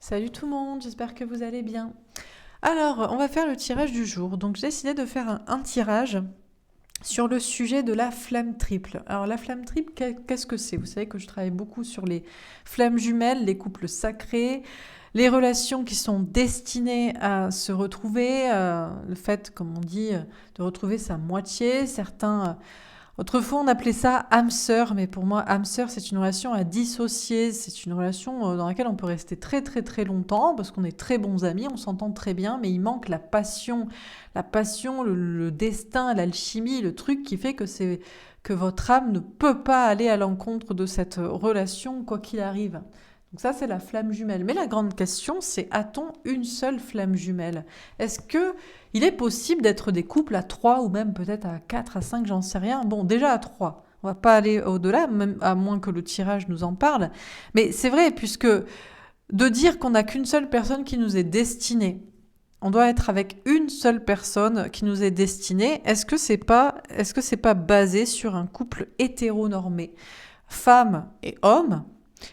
Salut tout le monde, j'espère que vous allez bien. Alors, on va faire le tirage du jour. Donc, j'ai décidé de faire un tirage sur le sujet de la flamme triple. Alors, la flamme triple, qu'est-ce que c'est? Vous savez que je travaille beaucoup sur les flammes jumelles, les couples sacrés, les relations qui sont destinées à se retrouver, le fait, comme on dit, de retrouver sa moitié. Autrefois, on appelait ça âme sœur, mais pour moi, âme sœur, c'est une relation à dissocier. C'est une relation dans laquelle on peut rester très très très longtemps parce qu'on est très bons amis, on s'entend très bien, mais il manque la passion, le destin, l'alchimie, le truc qui fait que votre âme ne peut pas aller à l'encontre de cette relation quoi qu'il arrive. Donc ça, c'est la flamme jumelle. Mais la grande question, c'est a-t-on une seule flamme jumelle? Est-ce que il est possible d'être des couples à 3 ou même peut-être à 4, à 5, j'en sais rien. Bon, déjà à 3. On va pas aller au-delà, même à moins que le tirage nous en parle. Mais c'est vrai, puisque de dire qu'on n'a qu'une seule personne qui nous est destinée, on doit être avec une seule personne qui nous est destinée. Est-ce que c'est pas basé sur un couple hétéronormé, femme et homme?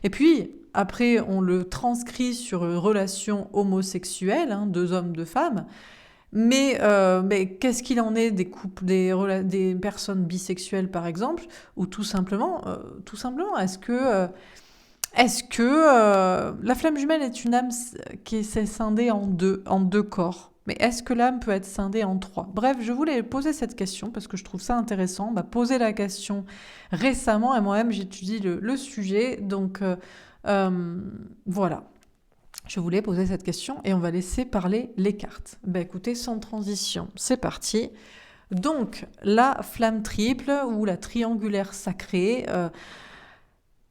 Et puis après, on le transcrit sur une relation homosexuelle, hein, deux hommes, deux femmes. Mais qu'est-ce qu'il en est des couples, des personnes bisexuelles par exemple, ou tout simplement, est-ce que la flamme jumelle est une âme qui s'est scindée en deux corps? Mais est-ce que l'âme peut être scindée en trois? Bref, je voulais poser cette question parce que je trouve ça intéressant. On m'a posé la question récemment et moi-même j'étudie le sujet, donc voilà. Je voulais poser cette question et on va laisser parler les cartes. Ben écoutez, sans transition, c'est parti. Donc, la flamme triple ou la triangulaire sacrée,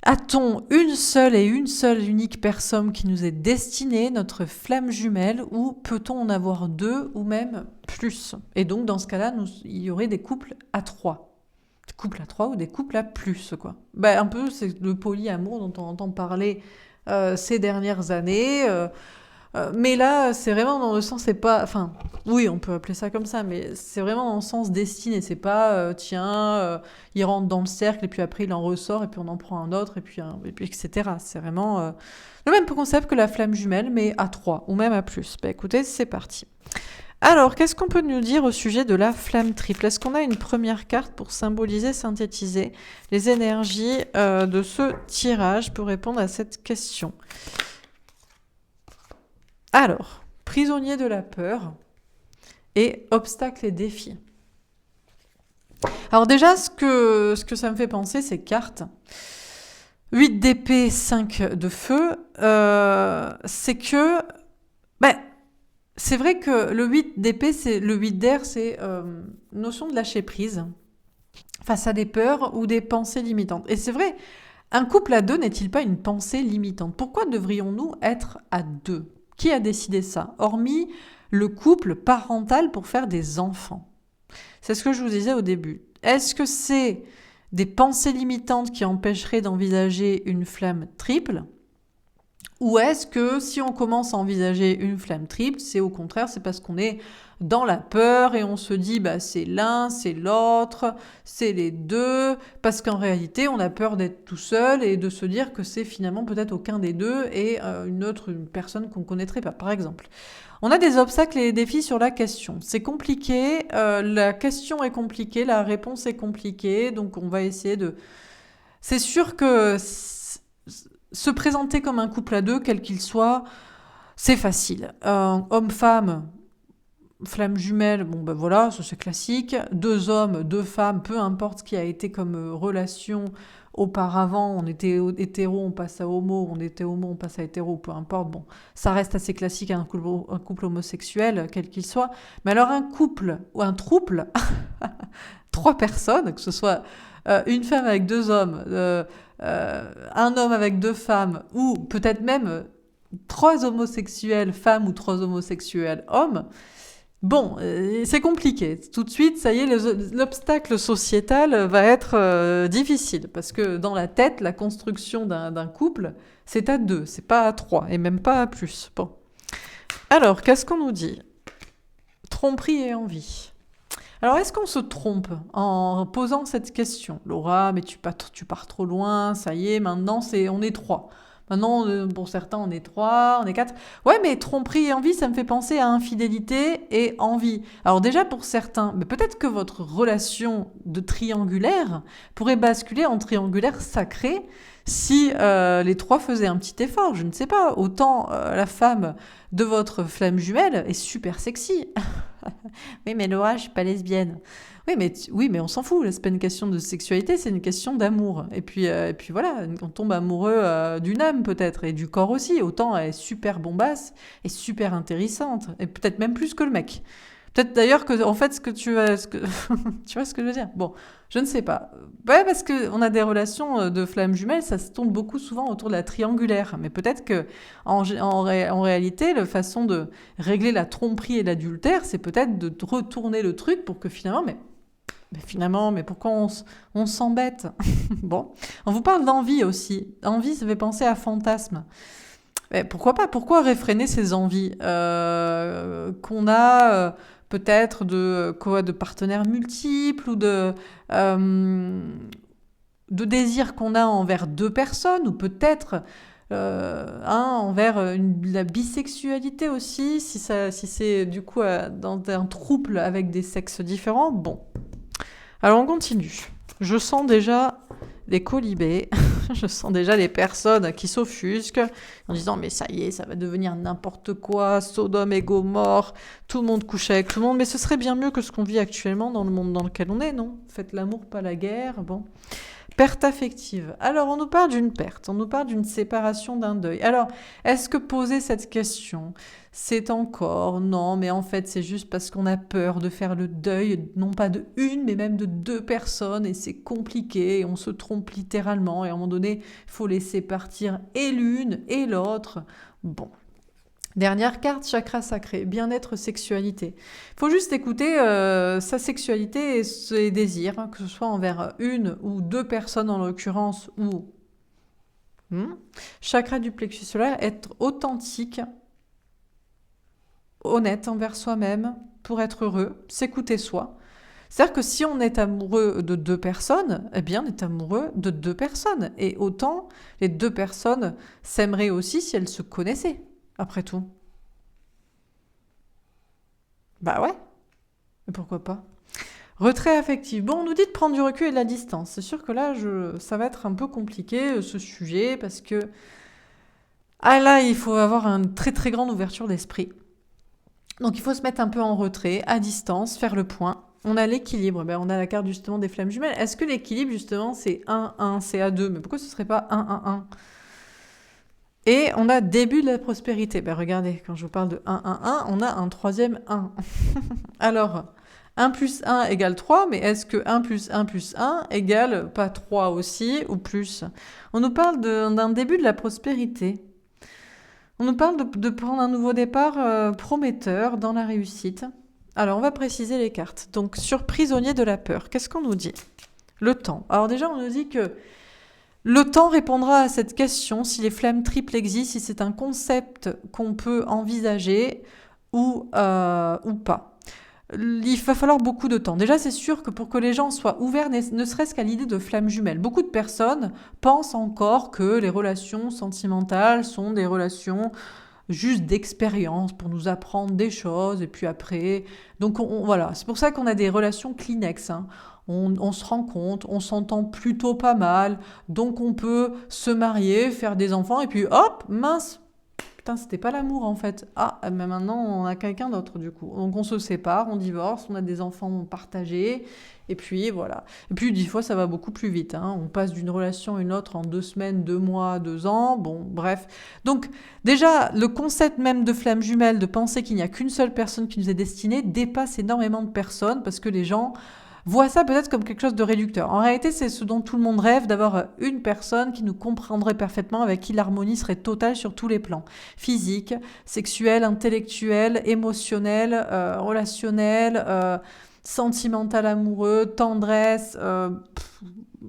a-t-on une seule unique personne qui nous est destinée, notre flamme jumelle, ou peut-on en avoir deux ou même plus? Et donc, dans ce cas-là, il y aurait des couples à trois. Des couples à trois ou des couples à plus, quoi. Ben, un peu, c'est le polyamour dont on entend parler ces dernières années. Mais là, c'est vraiment dans le sens, c'est pas. Enfin, oui, on peut appeler ça comme ça, mais c'est vraiment dans le sens destiné. C'est pas, tiens, il rentre dans le cercle et puis après il en ressort et puis on en prend un autre et puis etc. C'est vraiment le même concept que la flamme jumelle, mais à 3 ou même à plus. Bah écoutez, c'est parti. Alors, qu'est-ce qu'on peut nous dire au sujet de la flamme triple? Est-ce qu'on a une première carte pour symboliser, synthétiser les énergies de ce tirage pour répondre à cette question? Alors, prisonnier de la peur et obstacles et défis. Alors déjà, ce que ça me fait penser, ces cartes. 8 d'épée, 5 de feu, c'est que... Ben, c'est vrai que le 8 d'épée, le 8 d'air, c'est notion de lâcher prise face à des peurs ou des pensées limitantes. Et c'est vrai, un couple à deux n'est-il pas une pensée limitante? Pourquoi devrions-nous être à deux? Qui a décidé ça? Hormis le couple parental pour faire des enfants. C'est ce que je vous disais au début. Est-ce que c'est des pensées limitantes qui empêcheraient d'envisager une flamme triple? Ou est-ce que si on commence à envisager une flamme triple, c'est au contraire, c'est parce qu'on est dans la peur et on se dit bah c'est l'un, c'est l'autre, c'est les deux, parce qu'en réalité on a peur d'être tout seul et de se dire que c'est finalement peut-être aucun des deux et une personne qu'on connaîtrait pas, par exemple. On a des obstacles et des défis sur la question. C'est compliqué, la question est compliquée, la réponse est compliquée, donc on va essayer de... C'est sûr que se présenter comme un couple à deux, quel qu'il soit, c'est facile. Homme-femme, flamme jumelle, bon ben voilà, ça c'est classique. Deux hommes, deux femmes, peu importe ce qui a été comme relation auparavant, on était hétéro, on passe à homo, on était homo, on passe à hétéro, peu importe, bon, ça reste assez classique un couple homosexuel, quel qu'il soit. Mais alors un couple ou un trouble, trois personnes, que ce soit une femme avec deux hommes, un homme avec deux femmes, ou peut-être même trois homosexuels femmes ou trois homosexuels hommes, bon, c'est compliqué. Tout de suite, ça y est, l'obstacle sociétal va être difficile, parce que dans la tête, la construction d'un couple, c'est à deux, c'est pas à trois, et même pas à plus. Bon. Alors, qu'est-ce qu'on nous dit? Tromperie et envie. Alors, est-ce qu'on se trompe en posant cette question? Laura, mais tu pars trop loin, ça y est, maintenant on est trois. Maintenant, pour certains, on est 3, on est 4. Ouais, mais tromperie et envie, ça me fait penser à infidélité et envie. Alors déjà, pour certains, mais peut-être que votre relation de triangulaire pourrait basculer en triangulaire sacré si les 3 faisaient un petit effort. Je ne sais pas. Autant la femme de votre flamme jumelle est super sexy. Oui, mais Laura, je suis pas lesbienne. Oui, mais on s'en fout. C'est pas une question de sexualité, c'est une question d'amour. Et puis voilà, on tombe amoureux d'une âme peut-être et du corps aussi. Autant elle est super bombasse et super intéressante et peut-être même plus que le mec. Peut-être d'ailleurs que en fait tu vois ce que je veux dire. Bon, je ne sais pas. Ouais, parce que on a des relations de flammes jumelles, ça se tourne beaucoup souvent autour de la triangulaire. Mais peut-être que en réalité, la façon de régler la tromperie et l'adultère, c'est peut-être de retourner le truc pour que finalement, mais pourquoi on s'embête? Bon, on vous parle d'envie aussi. Envie, ça fait penser à fantasme. Mais pourquoi pas? Pourquoi réfréner ces envies qu'on a peut-être de partenaires multiples ou de désirs qu'on a envers 2 personnes ou peut-être envers la bisexualité aussi, si c'est du coup dans un trouble avec des sexes différents. Bon, alors on continue. Je sens déjà les colibés, je sens déjà les personnes qui s'offusquent en disant mais ça y est, ça va devenir n'importe quoi, Sodome et Gomorrhe, tout le monde couche avec tout le monde, mais ce serait bien mieux que ce qu'on vit actuellement dans le monde dans lequel on est, non? Faites l'amour, pas la guerre, bon. Perte affective. Alors, on nous parle d'une perte, on nous parle d'une séparation, d'un deuil. Alors, est-ce que poser cette question, c'est encore non, mais en fait, c'est juste parce qu'on a peur de faire le deuil, non pas de une, mais même de 2 personnes, et c'est compliqué, et on se trompe littéralement, et à un moment donné, il faut laisser partir et l'une et l'autre. Bon. Dernière carte, chakra sacré, bien-être, sexualité. Il faut juste écouter sa sexualité et ses désirs, hein, que ce soit envers une ou 2 personnes en l'occurrence, ou chakra du plexus solaire, être authentique, honnête envers soi-même pour être heureux, s'écouter soi. C'est-à-dire que si on est amoureux de 2 personnes, eh bien on est amoureux de 2 personnes. Et autant les 2 personnes s'aimeraient aussi si elles se connaissaient. Après tout. Bah ouais, mais pourquoi pas? Retrait affectif. Bon, on nous dit de prendre du recul et de la distance. C'est sûr que là, ça va être un peu compliqué, ce sujet, parce que... Ah là, il faut avoir une très très grande ouverture d'esprit. Donc il faut se mettre un peu en retrait, à distance, faire le point. On a l'équilibre, on a la carte justement des flammes jumelles. Est-ce que l'équilibre justement c'est 1-1, c'est à 2? Mais pourquoi ce serait pas 1-1-1? Et on a début de la prospérité. Regardez, quand je vous parle de 1-1-1, on a un troisième 1. Alors, 1 plus 1 égale 3, mais est-ce que 1 plus 1 plus 1 égale pas 3 aussi, ou plus? On nous parle d'un début de la prospérité. On nous parle de prendre un nouveau départ prometteur dans la réussite. Alors, on va préciser les cartes. Donc, sur prisonnier de la peur, qu'est-ce qu'on nous dit? Le temps. Alors déjà, on nous dit que le temps répondra à cette question si les flammes triples existent, si c'est un concept qu'on peut envisager ou pas. Il va falloir beaucoup de temps. Déjà, c'est sûr que pour que les gens soient ouverts, ne serait-ce qu'à l'idée de flammes jumelles, beaucoup de personnes pensent encore que les relations sentimentales sont des relations juste d'expérience pour nous apprendre des choses et puis après... Donc voilà, c'est pour ça qu'on a des relations Kleenex, hein. On se rend compte, on s'entend plutôt pas mal, donc on peut se marier, faire des enfants, et puis hop, mince, putain, c'était pas l'amour en fait. Ah, mais maintenant on a quelqu'un d'autre du coup. Donc on se sépare, on divorce, on a des enfants partagés, et puis voilà. Et puis 10 fois ça va beaucoup plus vite, hein. On passe d'une relation à une autre en 2 semaines, 2 mois, 2 ans, bon, bref. Donc déjà, le concept même de flamme jumelle, de penser qu'il n'y a qu'une seule personne qui nous est destinée, dépasse énormément de personnes, parce que les gens voit ça peut-être comme quelque chose de réducteur. En réalité, c'est ce dont tout le monde rêve, d'avoir une personne qui nous comprendrait parfaitement, avec qui l'harmonie serait totale sur tous les plans. Physique, sexuel, intellectuel, émotionnel, relationnel, sentimental, amoureux, tendresse,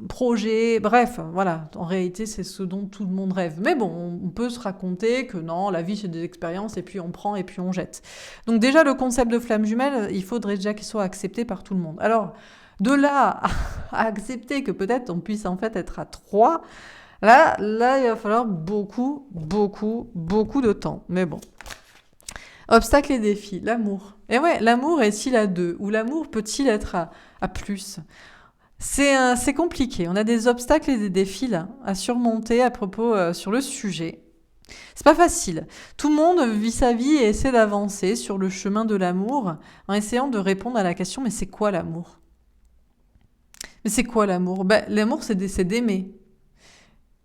projet, bref, voilà. En réalité, c'est ce dont tout le monde rêve. Mais bon, on peut se raconter que non, la vie, c'est des expériences, et puis on prend, et puis on jette. Donc déjà, le concept de flamme jumelle, il faudrait déjà qu'il soit accepté par tout le monde. Alors, de là à accepter que peut-être on puisse en fait être à 3, Là, il va falloir beaucoup, beaucoup, beaucoup de temps. Mais bon. Obstacles et défis, l'amour. Et ouais, l'amour est-il à deux? Ou l'amour peut-il être à plus? C'est compliqué. On a des obstacles et des défis là, à surmonter à propos sur le sujet. C'est pas facile. Tout le monde vit sa vie et essaie d'avancer sur le chemin de l'amour en essayant de répondre à la question mais c'est quoi l'amour? Mais c'est quoi l'amour? L'amour c'est d'aimer.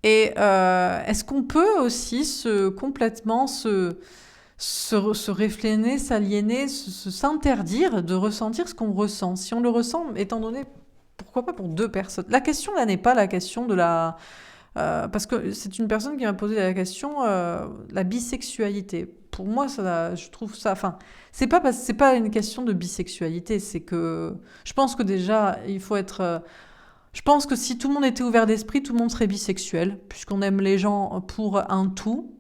Et est-ce qu'on peut aussi complètement se réfréner, s'aliéner, s'interdire de ressentir ce qu'on ressent? Si on le ressent, étant donné, pourquoi pas pour deux personnes? La question là n'est pas la question de la... parce que c'est une personne qui m'a posé la question, la bisexualité. Pour moi, je trouve ça... Enfin, c'est pas une question de bisexualité, c'est que... Je pense que déjà, il faut être... je pense que si tout le monde était ouvert d'esprit, tout le monde serait bisexuel, puisqu'on aime les gens pour un tout.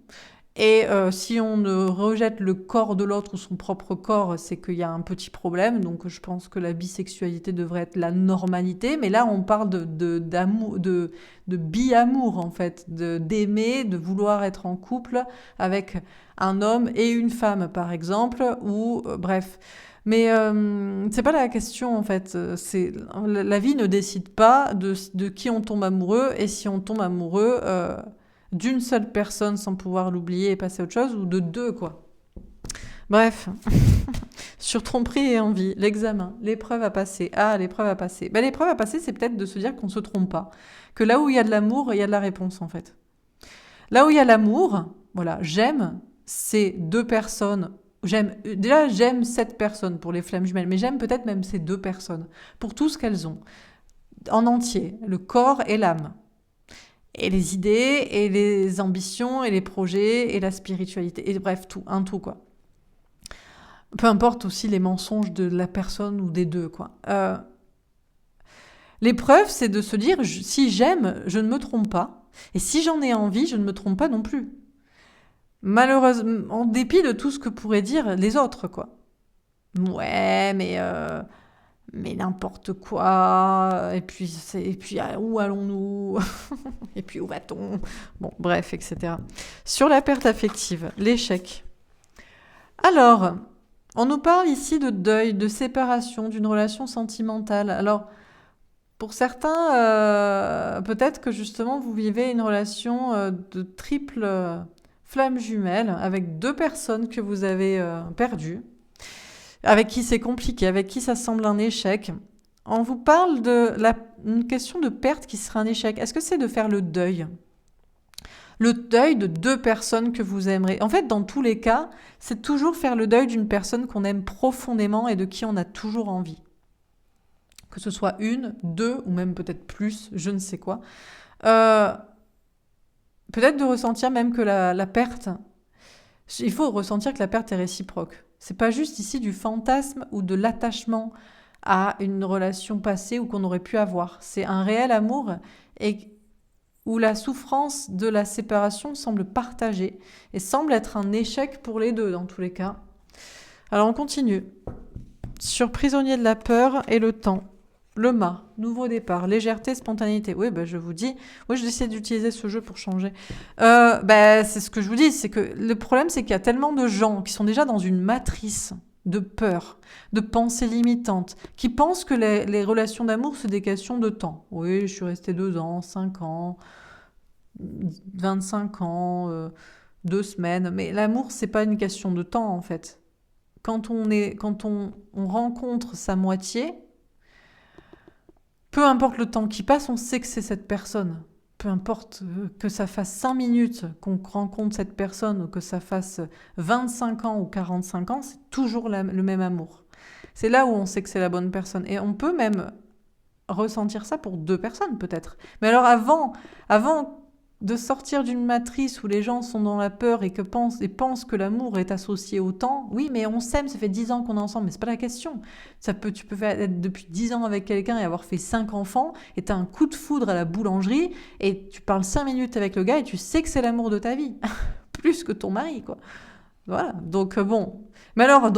Et si on rejette le corps de l'autre ou son propre corps, c'est qu'il y a un petit problème. Donc je pense que la bisexualité devrait être la normalité. Mais là, on parle d'amour, de bi-amour en fait, d'aimer, de vouloir être en couple avec un homme et une femme, par exemple, ou bref. Mais c'est pas la question en fait. C'est la vie ne décide pas de qui on tombe amoureux et si on tombe amoureux d'une seule personne sans pouvoir l'oublier et passer à autre chose ou de deux quoi. Bref, sur tromperie et envie, l'examen, l'épreuve à passer. Ah, l'épreuve à passer. L'épreuve à passer, c'est peut-être de se dire qu'on se trompe pas, que là où il y a de l'amour, il y a de la réponse en fait. Là où il y a l'amour, voilà, j'aime ces deux personnes. J'aime cette personne pour les flammes jumelles, mais j'aime peut-être même ces deux personnes pour tout ce qu'elles ont en entier, le corps et l'âme, et les idées et les ambitions et les projets et la spiritualité et bref tout, un tout quoi. Peu importe aussi les mensonges de la personne ou des deux quoi. L'épreuve c'est de se dire si j'aime, je ne me trompe pas, et si j'en ai envie, je ne me trompe pas non plus. Malheureusement, en dépit de tout ce que pourraient dire les autres, quoi. Ouais, mais n'importe quoi. Et puis où allons-nous? Et puis où va-t-on? Bon, bref, etc. Sur la perte affective, l'échec. Alors, on nous parle ici de deuil, de séparation, d'une relation sentimentale. Alors, pour certains, peut-être que justement vous vivez une relation de triple flamme jumelle avec deux personnes que vous avez perdues, avec qui c'est compliqué, avec qui ça semble un échec. On vous parle une question de perte qui sera un échec. Est-ce que c'est de faire le deuil? Le deuil de deux personnes que vous aimerez. En fait, dans tous les cas, c'est toujours faire le deuil d'une personne qu'on aime profondément et de qui on a toujours envie. Que ce soit une, deux ou même peut-être plus, je ne sais quoi. Peut-être de ressentir même que la perte, il faut ressentir que la perte est réciproque. C'est pas juste ici du fantasme ou de l'attachement à une relation passée ou qu'on aurait pu avoir. C'est un réel amour et où la souffrance de la séparation semble partagée et semble être un échec pour les deux dans tous les cas. Alors on continue. Sur prisonnier de la peur et le temps. Le mât, nouveau départ, légèreté, spontanéité. Oui, je vous dis, oui, je décide d'utiliser ce jeu pour changer. C'est ce que je vous dis, c'est que le problème, c'est qu'il y a tellement de gens qui sont déjà dans une matrice de peur, de pensées limitantes, qui pensent que les relations d'amour, c'est des questions de temps. Oui, je suis restée 2 ans, 5 ans, 25 ans, 2 semaines. Mais l'amour, c'est pas une question de temps, en fait. Quand on rencontre sa moitié, peu importe le temps qui passe, on sait que c'est cette personne. Peu importe que ça fasse 5 minutes qu'on rencontre cette personne ou que ça fasse 25 ans ou 45 ans, c'est toujours le même amour. C'est là où on sait que c'est la bonne personne. Et on peut même ressentir ça pour deux personnes peut-être. Mais alors avant de sortir d'une matrice où les gens sont dans la peur et pensent que l'amour est associé au temps. Oui, mais on s'aime, ça fait 10 ans qu'on est ensemble, mais c'est pas la question. Tu peux être depuis 10 ans avec quelqu'un et avoir fait 5 enfants, et t'as un coup de foudre à la boulangerie, et tu parles 5 minutes avec le gars et tu sais que c'est l'amour de ta vie. Plus que ton mari, quoi. Voilà, donc bon. Mais alors,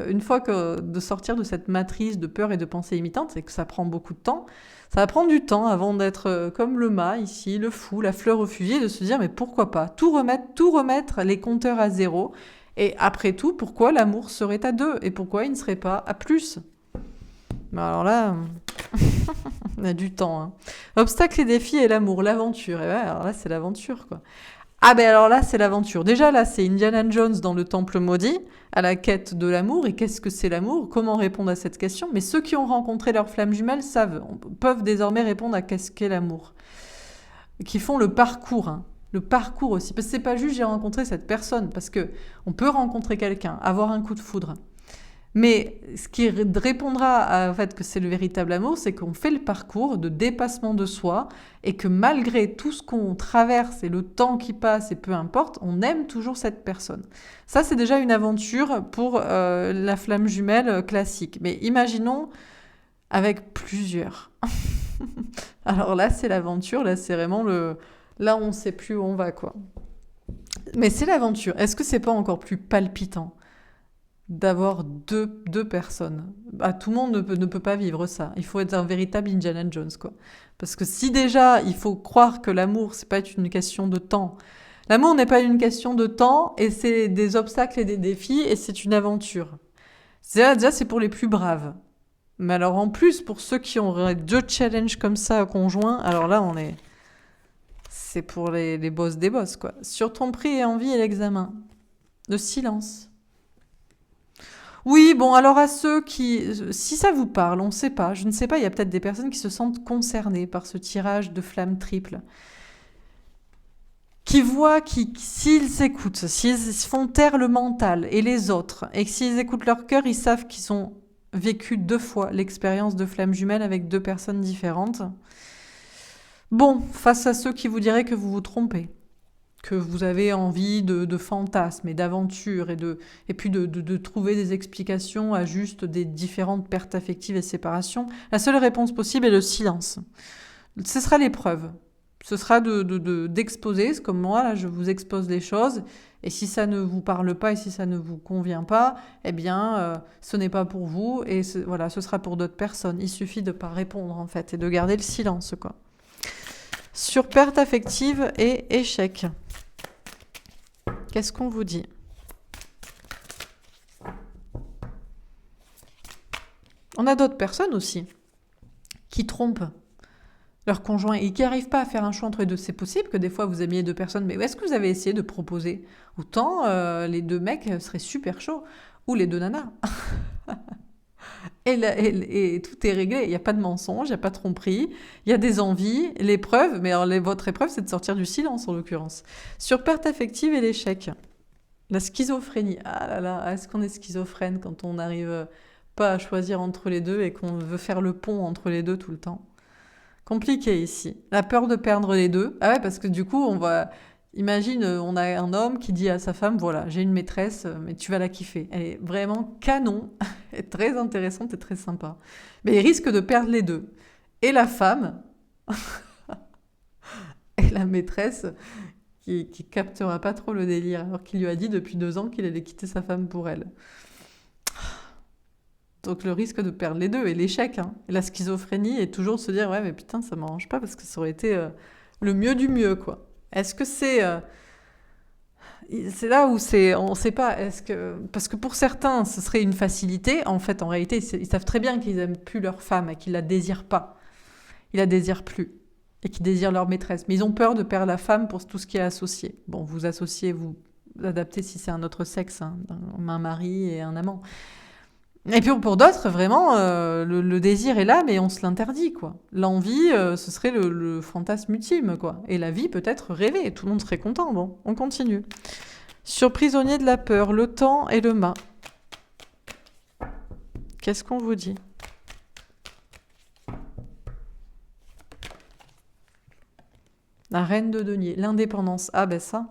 une fois que de sortir de cette matrice de peur et de pensée limitante, c'est que ça prend beaucoup de temps. Ça va prendre du temps avant d'être comme le mât ici, le fou, la fleur au fusil, de se dire mais pourquoi pas tout remettre les compteurs à zéro. Et après tout, pourquoi l'amour serait à deux et pourquoi il ne serait pas à plus? Mais alors là, on a du temps. Hein. Obstacles et défis et l'amour, l'aventure. Et ouais, alors là, c'est l'aventure quoi. Ah ben alors là, c'est l'aventure. Déjà là, c'est Indiana Jones dans le temple maudit, à la quête de l'amour. Et qu'est-ce que c'est l'amour? Comment répondre à cette question? Mais ceux qui ont rencontré leur flamme jumelle peuvent désormais répondre à qu'est-ce qu'est l'amour. Qui font le parcours, hein. Le parcours aussi. Parce que c'est pas juste j'ai rencontré cette personne, parce que on peut rencontrer quelqu'un, avoir un coup de foudre. Mais ce qui répondra au fait que c'est le véritable amour, c'est qu'on fait le parcours de dépassement de soi et que malgré tout ce qu'on traverse et le temps qui passe et peu importe, on aime toujours cette personne. Ça, c'est déjà une aventure pour la flamme jumelle classique. Mais imaginons avec plusieurs. Alors là, c'est l'aventure, là, c'est vraiment le... Là, on ne sait plus où on va, quoi. Mais c'est l'aventure. Est-ce que c'est pas encore plus palpitant d'avoir deux personnes. Bah, tout le monde ne peut pas vivre ça. Il faut être un véritable Indiana Jones, quoi. Parce que si déjà, il faut croire que l'amour, c'est pas une question de temps. L'amour n'est pas une question de temps, et c'est des obstacles et des défis, et c'est une aventure. Déjà, c'est pour les plus braves. Mais alors, en plus, pour ceux qui auraient deux challenges comme ça conjoints, alors là, c'est pour les boss des boss, quoi. Sur ton prix et envie et l'examen. Le silence. Oui, bon, alors à ceux qui... Si ça vous parle, on ne sait pas, je ne sais pas, il y a peut-être des personnes qui se sentent concernées par ce tirage de flamme triple, qui voient, s'ils s'écoutent, s'ils font taire le mental et les autres, et que s'ils écoutent leur cœur, ils savent qu'ils ont vécu 2 fois l'expérience de flamme jumelle avec 2 personnes différentes. Bon, face à ceux qui vous diraient que vous vous trompez, que vous avez envie de fantasmes et d'aventures et puis de trouver des explications à juste des différentes pertes affectives et séparations, la seule réponse possible est le silence. Ce sera l'épreuve. Ce sera d'exposer, c'est comme moi, là, je vous expose les choses, et si ça ne vous parle pas et si ça ne vous convient pas, eh bien, ce n'est pas pour vous, et voilà, ce sera pour d'autres personnes. Il suffit de ne pas répondre, en fait, et de garder le silence, quoi. Sur perte affective et échec. Qu'est-ce qu'on vous dit? On a d'autres personnes aussi qui trompent leur conjoint et qui n'arrivent pas à faire un choix entre les deux. C'est possible que des fois vous aimiez 2 personnes, mais est-ce que vous avez essayé de proposer? Autant les 2 mecs seraient super chauds, ou les 2 nanas. Et tout est réglé, il n'y a pas de mensonge, il n'y a pas de tromperie, il y a des envies, l'épreuve, mais alors votre épreuve c'est de sortir du silence en l'occurrence. Sur perte affective et l'échec. La schizophrénie. Ah là là, est-ce qu'on est schizophrène quand on n'arrive pas à choisir entre les deux et qu'on veut faire le pont entre les deux tout le temps? Compliqué ici. La peur de perdre les deux. Ah ouais, parce que du coup, imagine, on a un homme qui dit à sa femme, voilà, j'ai une maîtresse, mais tu vas la kiffer. Elle est vraiment canon, elle est très intéressante et très sympa. Mais il risque de perdre les deux. Et la femme, et la maîtresse, qui captera pas trop le délire, alors qu'il lui a dit depuis 2 ans qu'il allait quitter sa femme pour elle. Donc le risque de perdre les deux et l'échec, hein. Et la schizophrénie est toujours de se dire ouais mais putain ça m'arrange pas parce que ça aurait été le mieux du mieux quoi. Est-ce que c'est là où on sait pas parce que pour certains ce serait une facilité en fait en réalité ils savent très bien qu'ils aiment plus leur femme et qu'ils la désirent pas, ils la désirent plus et qu'ils désirent leur maîtresse mais ils ont peur de perdre la femme pour tout ce qui est associé. Bon vous associez vous adaptez si c'est un autre sexe, hein, un mari et un amant. Et puis pour d'autres, vraiment, le désir est là, mais on se l'interdit, quoi. L'envie, ce serait le fantasme ultime, quoi. Et la vie peut-être rêvée, tout le monde serait content. Bon, on continue. Sur prisonnier de la peur, le temps et le mât. Qu'est-ce qu'on vous dit? La reine de denier, l'indépendance. Ah ben ça.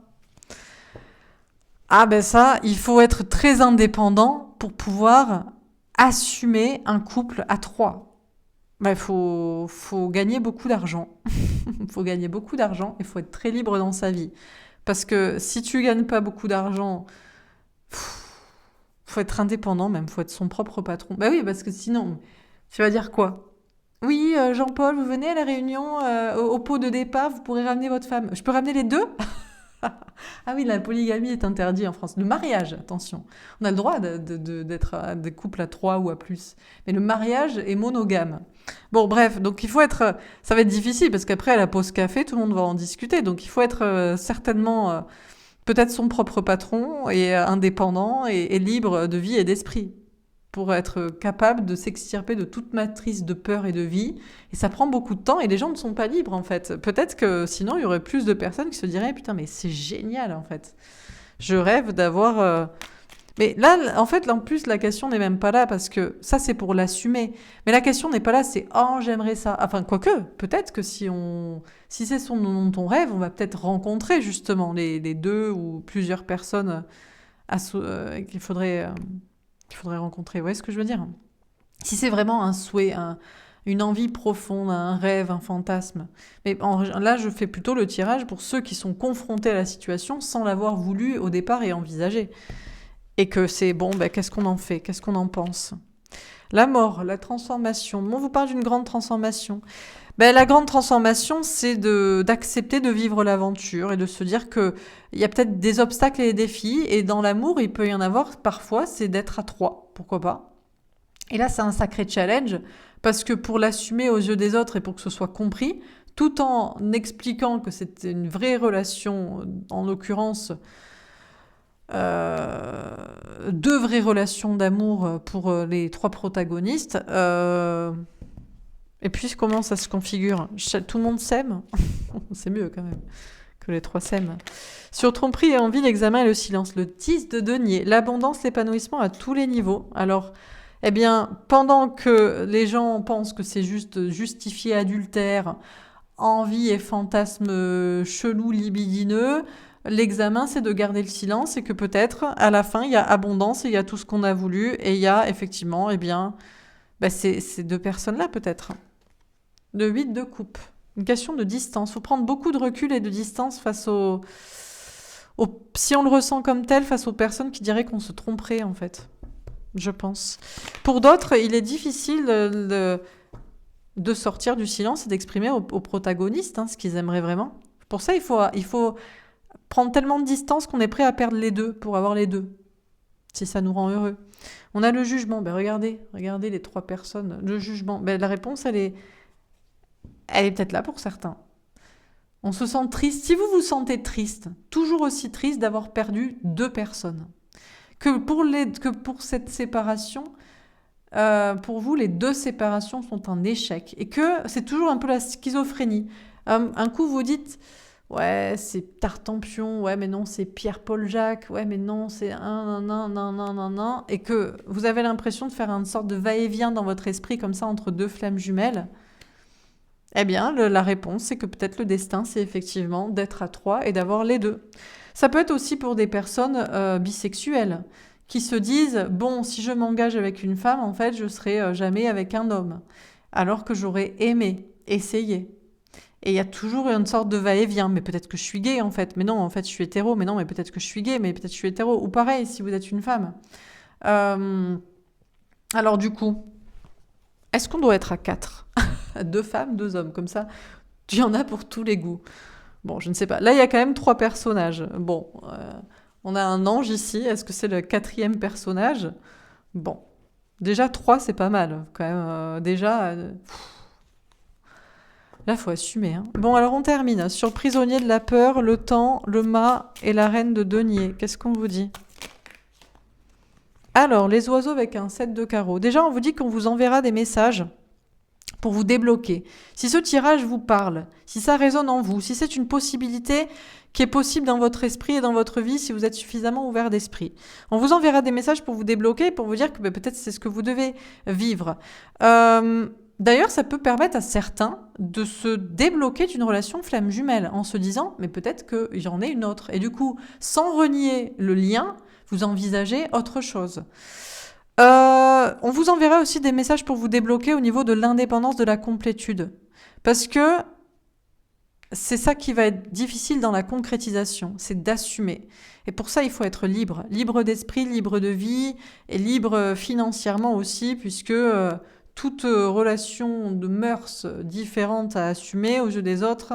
Ah ben ça, il faut être très indépendant pour pouvoir assumer un couple à 3. Il faut gagner beaucoup d'argent. Il faut gagner beaucoup d'argent et il faut être très libre dans sa vie. Parce que si tu gagnes pas beaucoup d'argent, Faut être indépendant même, faut être son propre patron. Bah oui, parce que sinon, tu vas dire quoi? Oui, Jean-Paul, vous venez à la réunion au pot de départ, vous pourrez ramener votre femme. Je peux ramener les deux? Ah oui, la polygamie est interdite en France. Le mariage, attention. On a le droit d'être des couples à 3 ou à plus. Mais le mariage est monogame. Bon, bref, donc il faut être... Ça va être difficile parce qu'après, à la pause café, tout le monde va en discuter. Donc il faut être certainement peut-être son propre patron et indépendant et libre de vie et d'esprit pour être capable de s'extirper de toute matrice de peur et de vie. Et ça prend beaucoup de temps et les gens ne sont pas libres en fait. Peut-être que sinon il y aurait plus de personnes qui se diraient putain mais c'est génial en fait. Je rêve d'avoir... Mais là, en fait, en plus, la question n'est même pas là parce que ça, c'est pour l'assumer. Mais la question n'est pas là, c'est oh, j'aimerais ça. Enfin, quoique, peut-être que si c'est ton rêve, on va peut-être rencontrer justement les deux ou plusieurs personnes qu'il faudrait rencontrer. Vous voyez ce que je veux dire? Si c'est vraiment un souhait, une envie profonde, un rêve, un fantasme. Mais là, je fais plutôt le tirage pour ceux qui sont confrontés à la situation sans l'avoir voulu au départ et envisagé. Et que c'est bon, ben, qu'est-ce qu'on en fait? Qu'est-ce qu'on en pense? La mort, la transformation. On vous parle d'une grande transformation. Ben, la grande transformation, c'est d'accepter de vivre l'aventure et de se dire qu'il y a peut-être des obstacles et des défis. Et dans l'amour, il peut y en avoir parfois, c'est d'être à 3. Pourquoi pas? Et là, c'est un sacré challenge parce que pour l'assumer aux yeux des autres et pour que ce soit compris, tout en expliquant que c'est une vraie relation, en l'occurrence, deux vraies relations d'amour pour les 3 protagonistes. Et puis comment ça se configure? Tout le monde s'aime? C'est mieux quand même que les 3 s'aiment. Sur tromperie et envie, l'examen et le silence. Le 10 de denier. L'abondance, l'épanouissement à tous les niveaux. Alors, eh bien, pendant que les gens pensent que c'est juste justifié adultère, envie et fantasme chelou libidineux, l'examen, c'est de garder le silence et que peut-être, à la fin, il y a abondance et il y a tout ce qu'on a voulu et il y a effectivement, eh bien, ces 2 personnes-là peut-être. Le 8 de coupe. Une question de distance. Il faut prendre beaucoup de recul et de distance face si on le ressent comme tel, face aux personnes qui diraient qu'on se tromperait en fait. Je pense. Pour d'autres, il est difficile de sortir du silence et d'exprimer aux protagonistes ce qu'ils aimeraient vraiment. Pour ça, il faut prendre tellement de distance qu'on est prêt à perdre les deux pour avoir les deux, si ça nous rend heureux. On a le jugement. Ben regardez les 3 personnes. Le jugement. Ben, la réponse, elle est peut-être là pour certains. On se sent triste. Si vous vous sentez triste, toujours aussi triste d'avoir perdu 2 personnes, que pour cette séparation, pour vous, les 2 séparations sont un échec. Et que c'est toujours un peu la schizophrénie. Un coup, vous dites... Ouais, c'est Tartampion, ouais, mais non, c'est Pierre-Paul Jacques, ouais, mais non, c'est un, et que vous avez l'impression de faire une sorte de va-et-vient dans votre esprit, comme ça, entre 2 flammes jumelles, eh bien, la réponse, c'est que peut-être le destin, c'est effectivement d'être à 3 et d'avoir les 2. Ça peut être aussi pour des personnes bisexuelles, qui se disent, bon, si je m'engage avec une femme, en fait, je serai jamais avec un homme, alors que j'aurais aimé essayer. Et il y a toujours une sorte de va-et-vient. Mais peut-être que je suis gay, en fait. Mais non, en fait, je suis hétéro. Mais non, mais peut-être que je suis gay. Mais peut-être que je suis hétéro. Ou pareil, si vous êtes une femme. Alors, du coup, est-ce qu'on doit être à 4? 2 femmes, 2 hommes. Comme ça, il y en a pour tous les goûts. Bon, je ne sais pas. Là, il y a quand même 3 personnages. Bon, on a un ange ici. Est-ce que c'est le 4e personnage? Bon. Déjà, 3, c'est pas mal. Quand même, déjà... Là, faut assumer. Bon, alors on termine. Sur prisonnier de la peur, le temps, le mât et la reine de denier. Qu'est-ce qu'on vous dit? Alors, les oiseaux avec un 7 de carreau. Déjà, on vous dit qu'on vous enverra des messages pour vous débloquer. Si ce tirage vous parle, si ça résonne en vous, si c'est une possibilité qui est possible dans votre esprit et dans votre vie, si vous êtes suffisamment ouvert d'esprit. On vous enverra des messages pour vous débloquer, pour vous dire que peut-être c'est ce que vous devez vivre. D'ailleurs, ça peut permettre à certains de se débloquer d'une relation flamme jumelle en se disant « mais peut-être qu'il y en ait une autre ». Et du coup, sans renier le lien, vous envisagez autre chose. On vous enverra aussi des messages pour vous débloquer au niveau de l'indépendance, de la complétude. Parce que c'est ça qui va être difficile dans la concrétisation, c'est d'assumer. Et pour ça, il faut être libre, libre d'esprit, libre de vie, et libre financièrement aussi, puisque toute relation de mœurs différentes à assumer aux yeux des autres,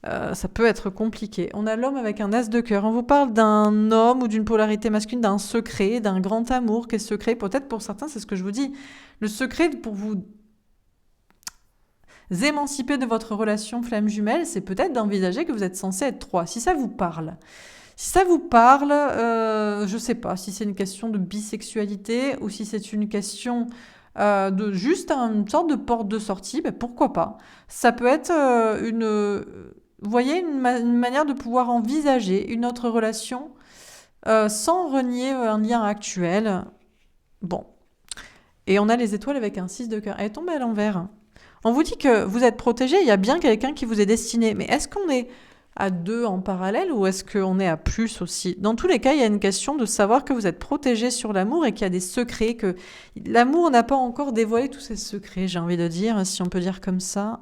ça peut être compliqué. On a l'homme avec un as de cœur. On vous parle d'un homme ou d'une polarité masculine, d'un secret, d'un grand amour. Quel secret? Peut-être pour certains, c'est ce que je vous dis. Le secret pour vous émanciper de votre relation flamme jumelle, c'est peut-être d'envisager que vous êtes censé être trois. Si ça vous parle. Si ça vous parle, je sais pas si c'est une question de bisexualité ou si c'est une question de juste une sorte de porte de sortie, ben pourquoi pas. Ça peut être vous voyez, une manière de pouvoir envisager une autre relation sans renier un lien actuel. Bon. Et on a les étoiles avec un 6 de cœur. Elle est tombée à l'envers. On vous dit que vous êtes protégé, il y a bien quelqu'un qui vous est destiné. Mais est-ce qu'on est à deux en parallèle ou est-ce qu'on est à plus aussi? Dans tous les cas, il y a une question de savoir que vous êtes protégé sur l'amour et qu'il y a des secrets, que l'amour n'a pas encore dévoilé tous ses secrets, j'ai envie de dire, si on peut dire comme ça.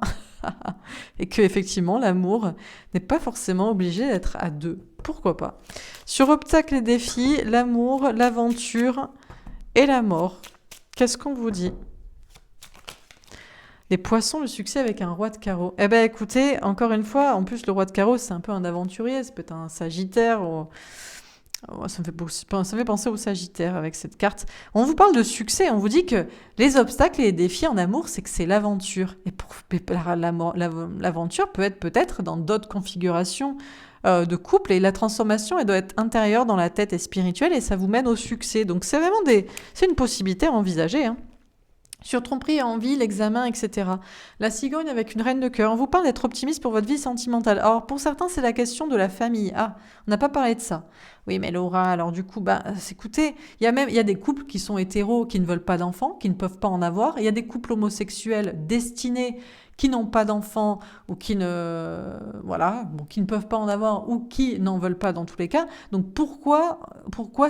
Et que effectivement, l'amour n'est pas forcément obligé d'être à deux. Pourquoi pas? Sur obstacles et défis, l'amour, l'aventure et la mort. Qu'est-ce qu'on vous dit? Les poissons, le succès avec un roi de carreau. Eh ben écoutez, encore une fois, en plus le roi de carreau, c'est un peu un aventurier, c'est peut-être un sagittaire. Ça me fait penser au sagittaire avec cette carte. On vous parle de succès, on vous dit que les obstacles et les défis en amour, c'est que c'est l'aventure. Et l'aventure peut être peut-être dans d'autres configurations de couple, et la transformation, elle doit être intérieure dans la tête et spirituelle, et ça vous mène au succès. Donc c'est vraiment c'est une possibilité à envisager, hein. Sur tromperie, envie, l'examen, etc. La cigogne avec une reine de cœur. On vous parle d'être optimiste pour votre vie sentimentale. Alors, pour certains, c'est la question de la famille. Ah, on n'a pas parlé de ça. Oui, mais Laura, alors du coup, écoutez, il y a des couples qui sont hétéros, qui ne veulent pas d'enfants, qui ne peuvent pas en avoir. Il y a des couples homosexuels destinés qui n'ont pas d'enfants ou qui ne peuvent pas en avoir ou qui n'en veulent pas dans tous les cas. Donc pourquoi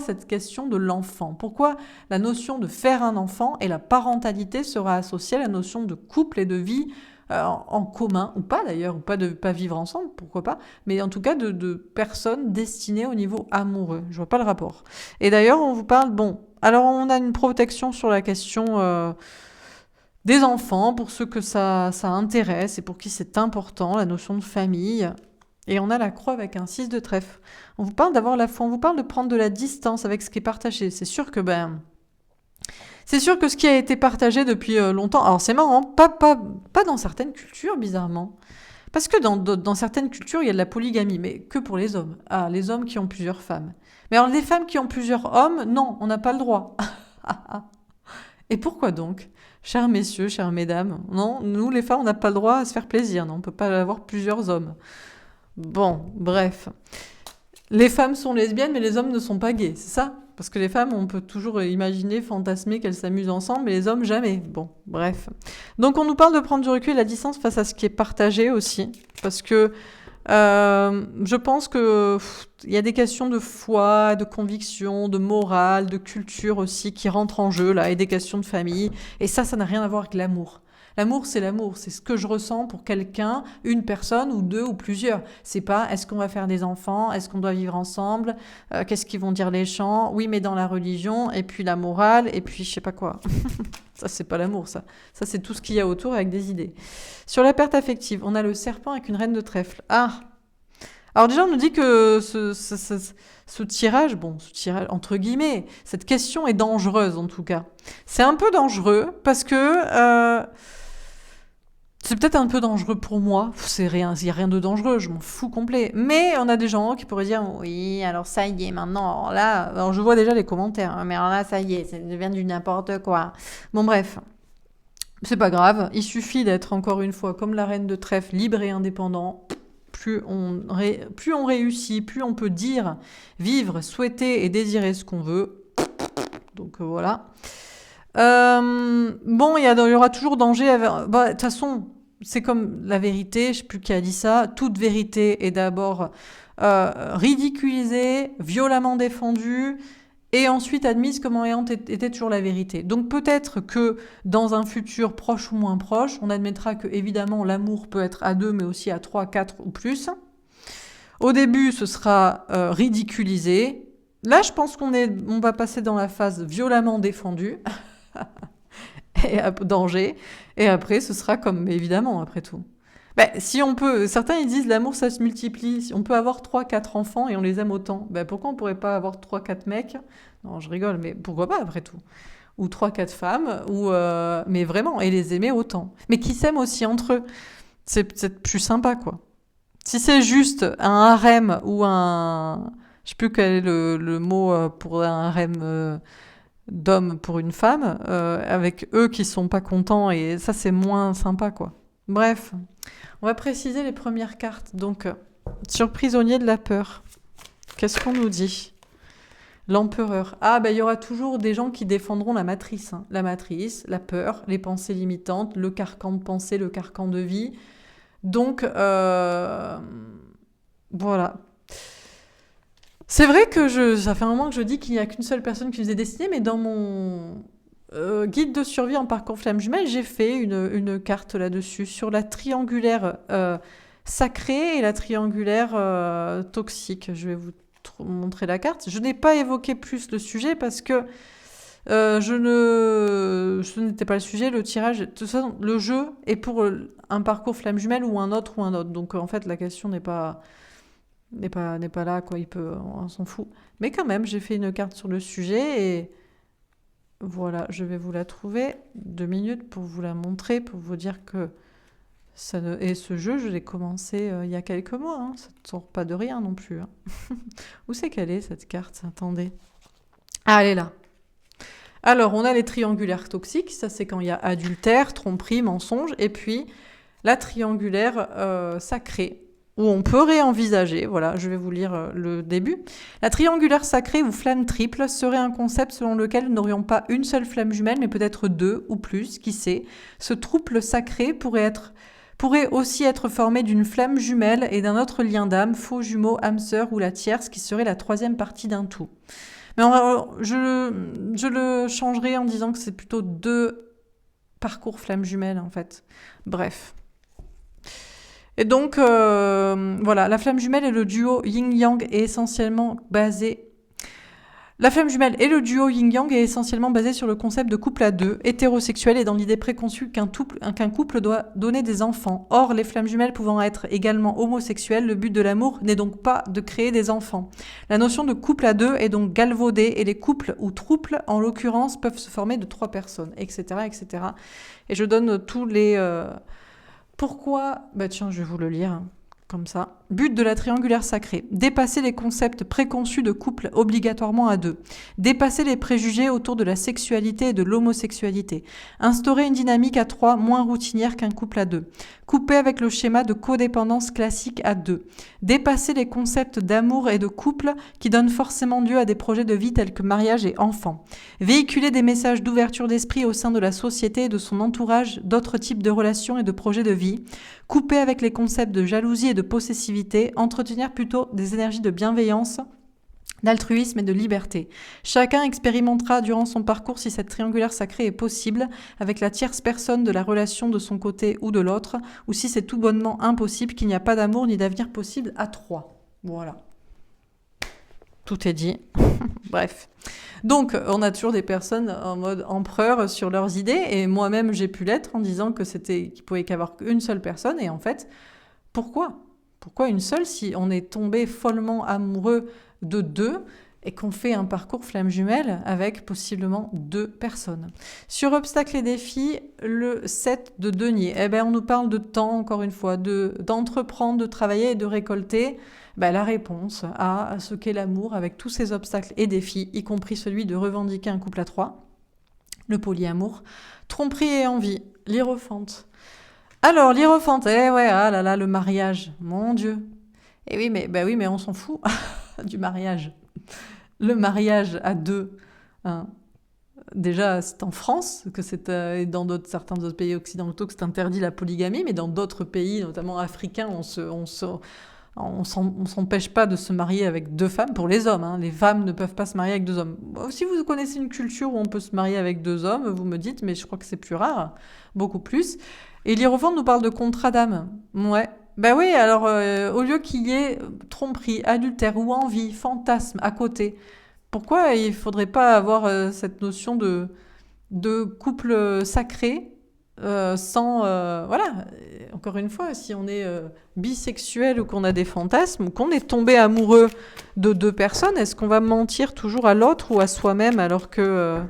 cette question de l'enfant? Pourquoi la notion de faire un enfant et la parentalité sera associée à la notion de couple et de vie en commun, ou pas d'ailleurs, ou pas vivre ensemble, pourquoi pas, mais en tout cas de personnes destinées au niveau amoureux. Je vois pas le rapport. Et d'ailleurs, on vous parle, alors on a une protection sur la question des enfants, pour ceux que ça intéresse et pour qui c'est important, la notion de famille. Et on a la croix avec un 6 de trèfle. On vous parle d'avoir la foi, on vous parle de prendre de la distance avec ce qui est partagé. C'est sûr que ce qui a été partagé depuis longtemps, alors c'est marrant, pas dans certaines cultures, bizarrement. Parce que dans certaines cultures, il y a de la polygamie, mais que pour les hommes. Ah, les hommes qui ont plusieurs femmes. Mais alors les femmes qui ont plusieurs hommes, non, on n'a pas le droit. Et pourquoi donc? Chers messieurs, chères mesdames, non, nous les femmes, on n'a pas le droit à se faire plaisir, non, on ne peut pas avoir plusieurs hommes. Bon, bref. Les femmes sont lesbiennes, mais les hommes ne sont pas gays, c'est ça? Parce que les femmes, on peut toujours imaginer, fantasmer qu'elles s'amusent ensemble, mais les hommes, jamais. Bon, bref. Donc on nous parle de prendre du recul et la distance face à ce qui est partagé aussi, parce que je pense que il y a des questions de foi, de conviction, de morale, de culture aussi qui rentrent en jeu là, et des questions de famille. Et ça n'a rien à voir avec l'amour. L'amour, c'est ce que je ressens pour quelqu'un, une personne ou deux ou plusieurs. C'est pas est-ce qu'on va faire des enfants, est-ce qu'on doit vivre ensemble, qu'est-ce qu'ils vont dire les gens, oui mais dans la religion, et puis la morale, et puis je sais pas quoi. Ça c'est pas l'amour, ça. Ça c'est tout ce qu'il y a autour avec des idées. Sur la perte affective, on a le serpent avec une reine de trèfle. Ah. Alors déjà on nous dit que ce tirage entre guillemets, cette question est dangereuse en tout cas. C'est un peu dangereux parce que c'est peut-être un peu dangereux pour moi. Il n'y a rien de dangereux, je m'en fous complet. Mais on a des gens qui pourraient dire oui, alors ça y est, maintenant, alors je vois déjà les commentaires, hein, mais alors là, ça y est, ça devient du n'importe quoi. Bon, bref, c'est pas grave. Il suffit d'être, encore une fois, comme la reine de trèfle, libre et indépendant. Plus on réussit, plus on peut dire, vivre, souhaiter et désirer ce qu'on veut. Donc voilà. Il y aura toujours danger. De toute façon, c'est comme la vérité, je sais plus qui a dit ça, toute vérité est d'abord ridiculisée, violemment défendue et ensuite admise comme ayant été toujours la vérité. Donc peut-être que dans un futur proche ou moins proche, on admettra que évidemment l'amour peut être à 2 mais aussi à 3, 4 ou plus. Au début, ce sera ridiculisé. Là, je pense on va passer dans la phase violemment défendue et à danger. Et après, ce sera comme évidemment, après tout. Ben, si on peut, certains ils disent l'amour ça se multiplie. Si on peut avoir 3, 4 enfants et on les aime autant, ben pourquoi on pourrait pas avoir 3, 4 mecs? Non, je rigole, mais pourquoi pas après tout? Ou 3, 4 femmes, mais vraiment, et les aimer autant. Mais qui s'aiment aussi entre eux. C'est peut-être plus sympa, quoi. Si c'est juste un harem ou un... Je sais plus quel est le mot pour un harem d'hommes pour une femme, avec eux qui sont pas contents, et ça c'est moins sympa, quoi. Bref, on va préciser les premières cartes. Donc, sur prisonnier de la peur, qu'est-ce qu'on nous dit? L'empereur. Ah, ben il y aura toujours des gens qui défendront la matrice. Hein. La matrice, la peur, les pensées limitantes, le carcan de pensée, le carcan de vie. Donc, voilà. C'est vrai que ça fait un moment que je dis qu'il n'y a qu'une seule personne qui nous est destinée, mais dans mon guide de survie en parcours flamme jumelle, j'ai fait une carte là-dessus, sur la triangulaire sacrée et la triangulaire toxique. Je vais vous montrer la carte. Je n'ai pas évoqué plus le sujet parce que ce n'était pas le sujet, le tirage, de toute façon, le jeu est pour un parcours flamme jumelle ou un autre. Donc en fait, la question n'est pas là, quoi. On s'en fout. Mais quand même, j'ai fait une carte sur le sujet et voilà, je vais vous la trouver 2 minutes pour vous la montrer, pour vous dire que et ce jeu, je l'ai commencé il y a quelques mois. Hein. Ça ne sort pas de rien non plus. Hein. Où c'est qu'elle est cette carte? Attendez. Ah, elle est là. Alors, on a les triangulaires toxiques, ça c'est quand il y a adultère, tromperie, mensonge, et puis la triangulaire sacrée, où on peut réenvisager, voilà, je vais vous lire le début. La triangulaire sacrée ou flamme triple serait un concept selon lequel nous n'aurions pas une seule flamme jumelle, mais peut-être 2 ou plus, qui sait. Ce trouble sacré pourrait aussi être formé d'une flamme jumelle et d'un autre lien d'âme, faux jumeau, âme sœur ou la tierce, qui serait la 3e partie d'un tout. Mais je le changerai en disant que c'est plutôt 2 parcours flamme jumelle, en fait. Bref. Et donc, voilà, la flamme jumelle et le duo yin-yang est essentiellement basé... La flamme jumelle et le duo yin-yang est essentiellement basé sur le concept de couple à 2, hétérosexuel, et dans l'idée préconçue qu'un couple doit donner des enfants. Or, les flammes jumelles pouvant être également homosexuelles, le but de l'amour n'est donc pas de créer des enfants. La notion de couple à 2 est donc galvaudée, et les couples ou trouples, en l'occurrence, peuvent se former de 3 personnes, etc., etc. Et je donne tous les... Pourquoi... Bah tiens, je vais vous le lire. Hein. Comme ça. But de la triangulaire sacrée. Dépasser les concepts préconçus de couple obligatoirement à 2. Dépasser les préjugés autour de la sexualité et de l'homosexualité. Instaurer une dynamique à 3 moins routinière qu'un couple à 2. Couper avec le schéma de codépendance classique à 2. Dépasser les concepts d'amour et de couple qui donnent forcément lieu à des projets de vie tels que mariage et enfant. Véhiculer des messages d'ouverture d'esprit au sein de la société et de son entourage d'autres types de relations et de projets de vie. Couper avec les concepts de jalousie et de possessivité, entretenir plutôt des énergies de bienveillance, d'altruisme et de liberté. Chacun expérimentera durant son parcours si cette triangulaire sacrée est possible avec la tierce personne de la relation de son côté ou de l'autre, ou si c'est tout bonnement impossible, qu'il n'y a pas d'amour ni d'avenir possible à 3. Voilà. Tout est dit. Bref. Donc, on a toujours des personnes en mode empereur sur leurs idées, et moi-même, j'ai pu l'être en disant qu'il pouvait y avoir qu'une seule personne, et en fait, pourquoi une seule si on est tombé follement amoureux de 2 et qu'on fait un parcours flamme jumelle avec possiblement 2 personnes. Sur obstacles et défis, le 7 de denier. On nous parle de temps, encore une fois, d'entreprendre, de travailler et de récolter la réponse à ce qu'est l'amour avec tous ces obstacles et défis, y compris celui de revendiquer un couple à 3, le polyamour, tromperie et envie, l'hiérophante. Alors, l'hiérophante, ah là là, le mariage, mon Dieu. Oui, mais on s'en fout du mariage. Le mariage à 2, hein. Déjà, c'est en France, que c'est et dans certains autres pays occidentaux que c'est interdit la polygamie, mais dans d'autres pays, notamment africains, On s'empêche pas de se marier avec 2 femmes pour les hommes, hein. Les femmes ne peuvent pas se marier avec 2 hommes. Si vous connaissez une culture où on peut se marier avec 2 hommes, vous me dites, mais je crois que c'est plus rare, beaucoup plus. Et l'Hiérophante nous parle de contrat d'âme. Ouais. Ben oui, alors au lieu qu'il y ait tromperie, adultère ou envie, fantasme à côté, pourquoi il faudrait pas avoir cette notion de couple sacré sans voilà, encore une fois, si on est bisexuel ou qu'on a des fantasmes ou qu'on est tombé amoureux de 2 personnes, est-ce qu'on va mentir toujours à l'autre ou à soi-même alors que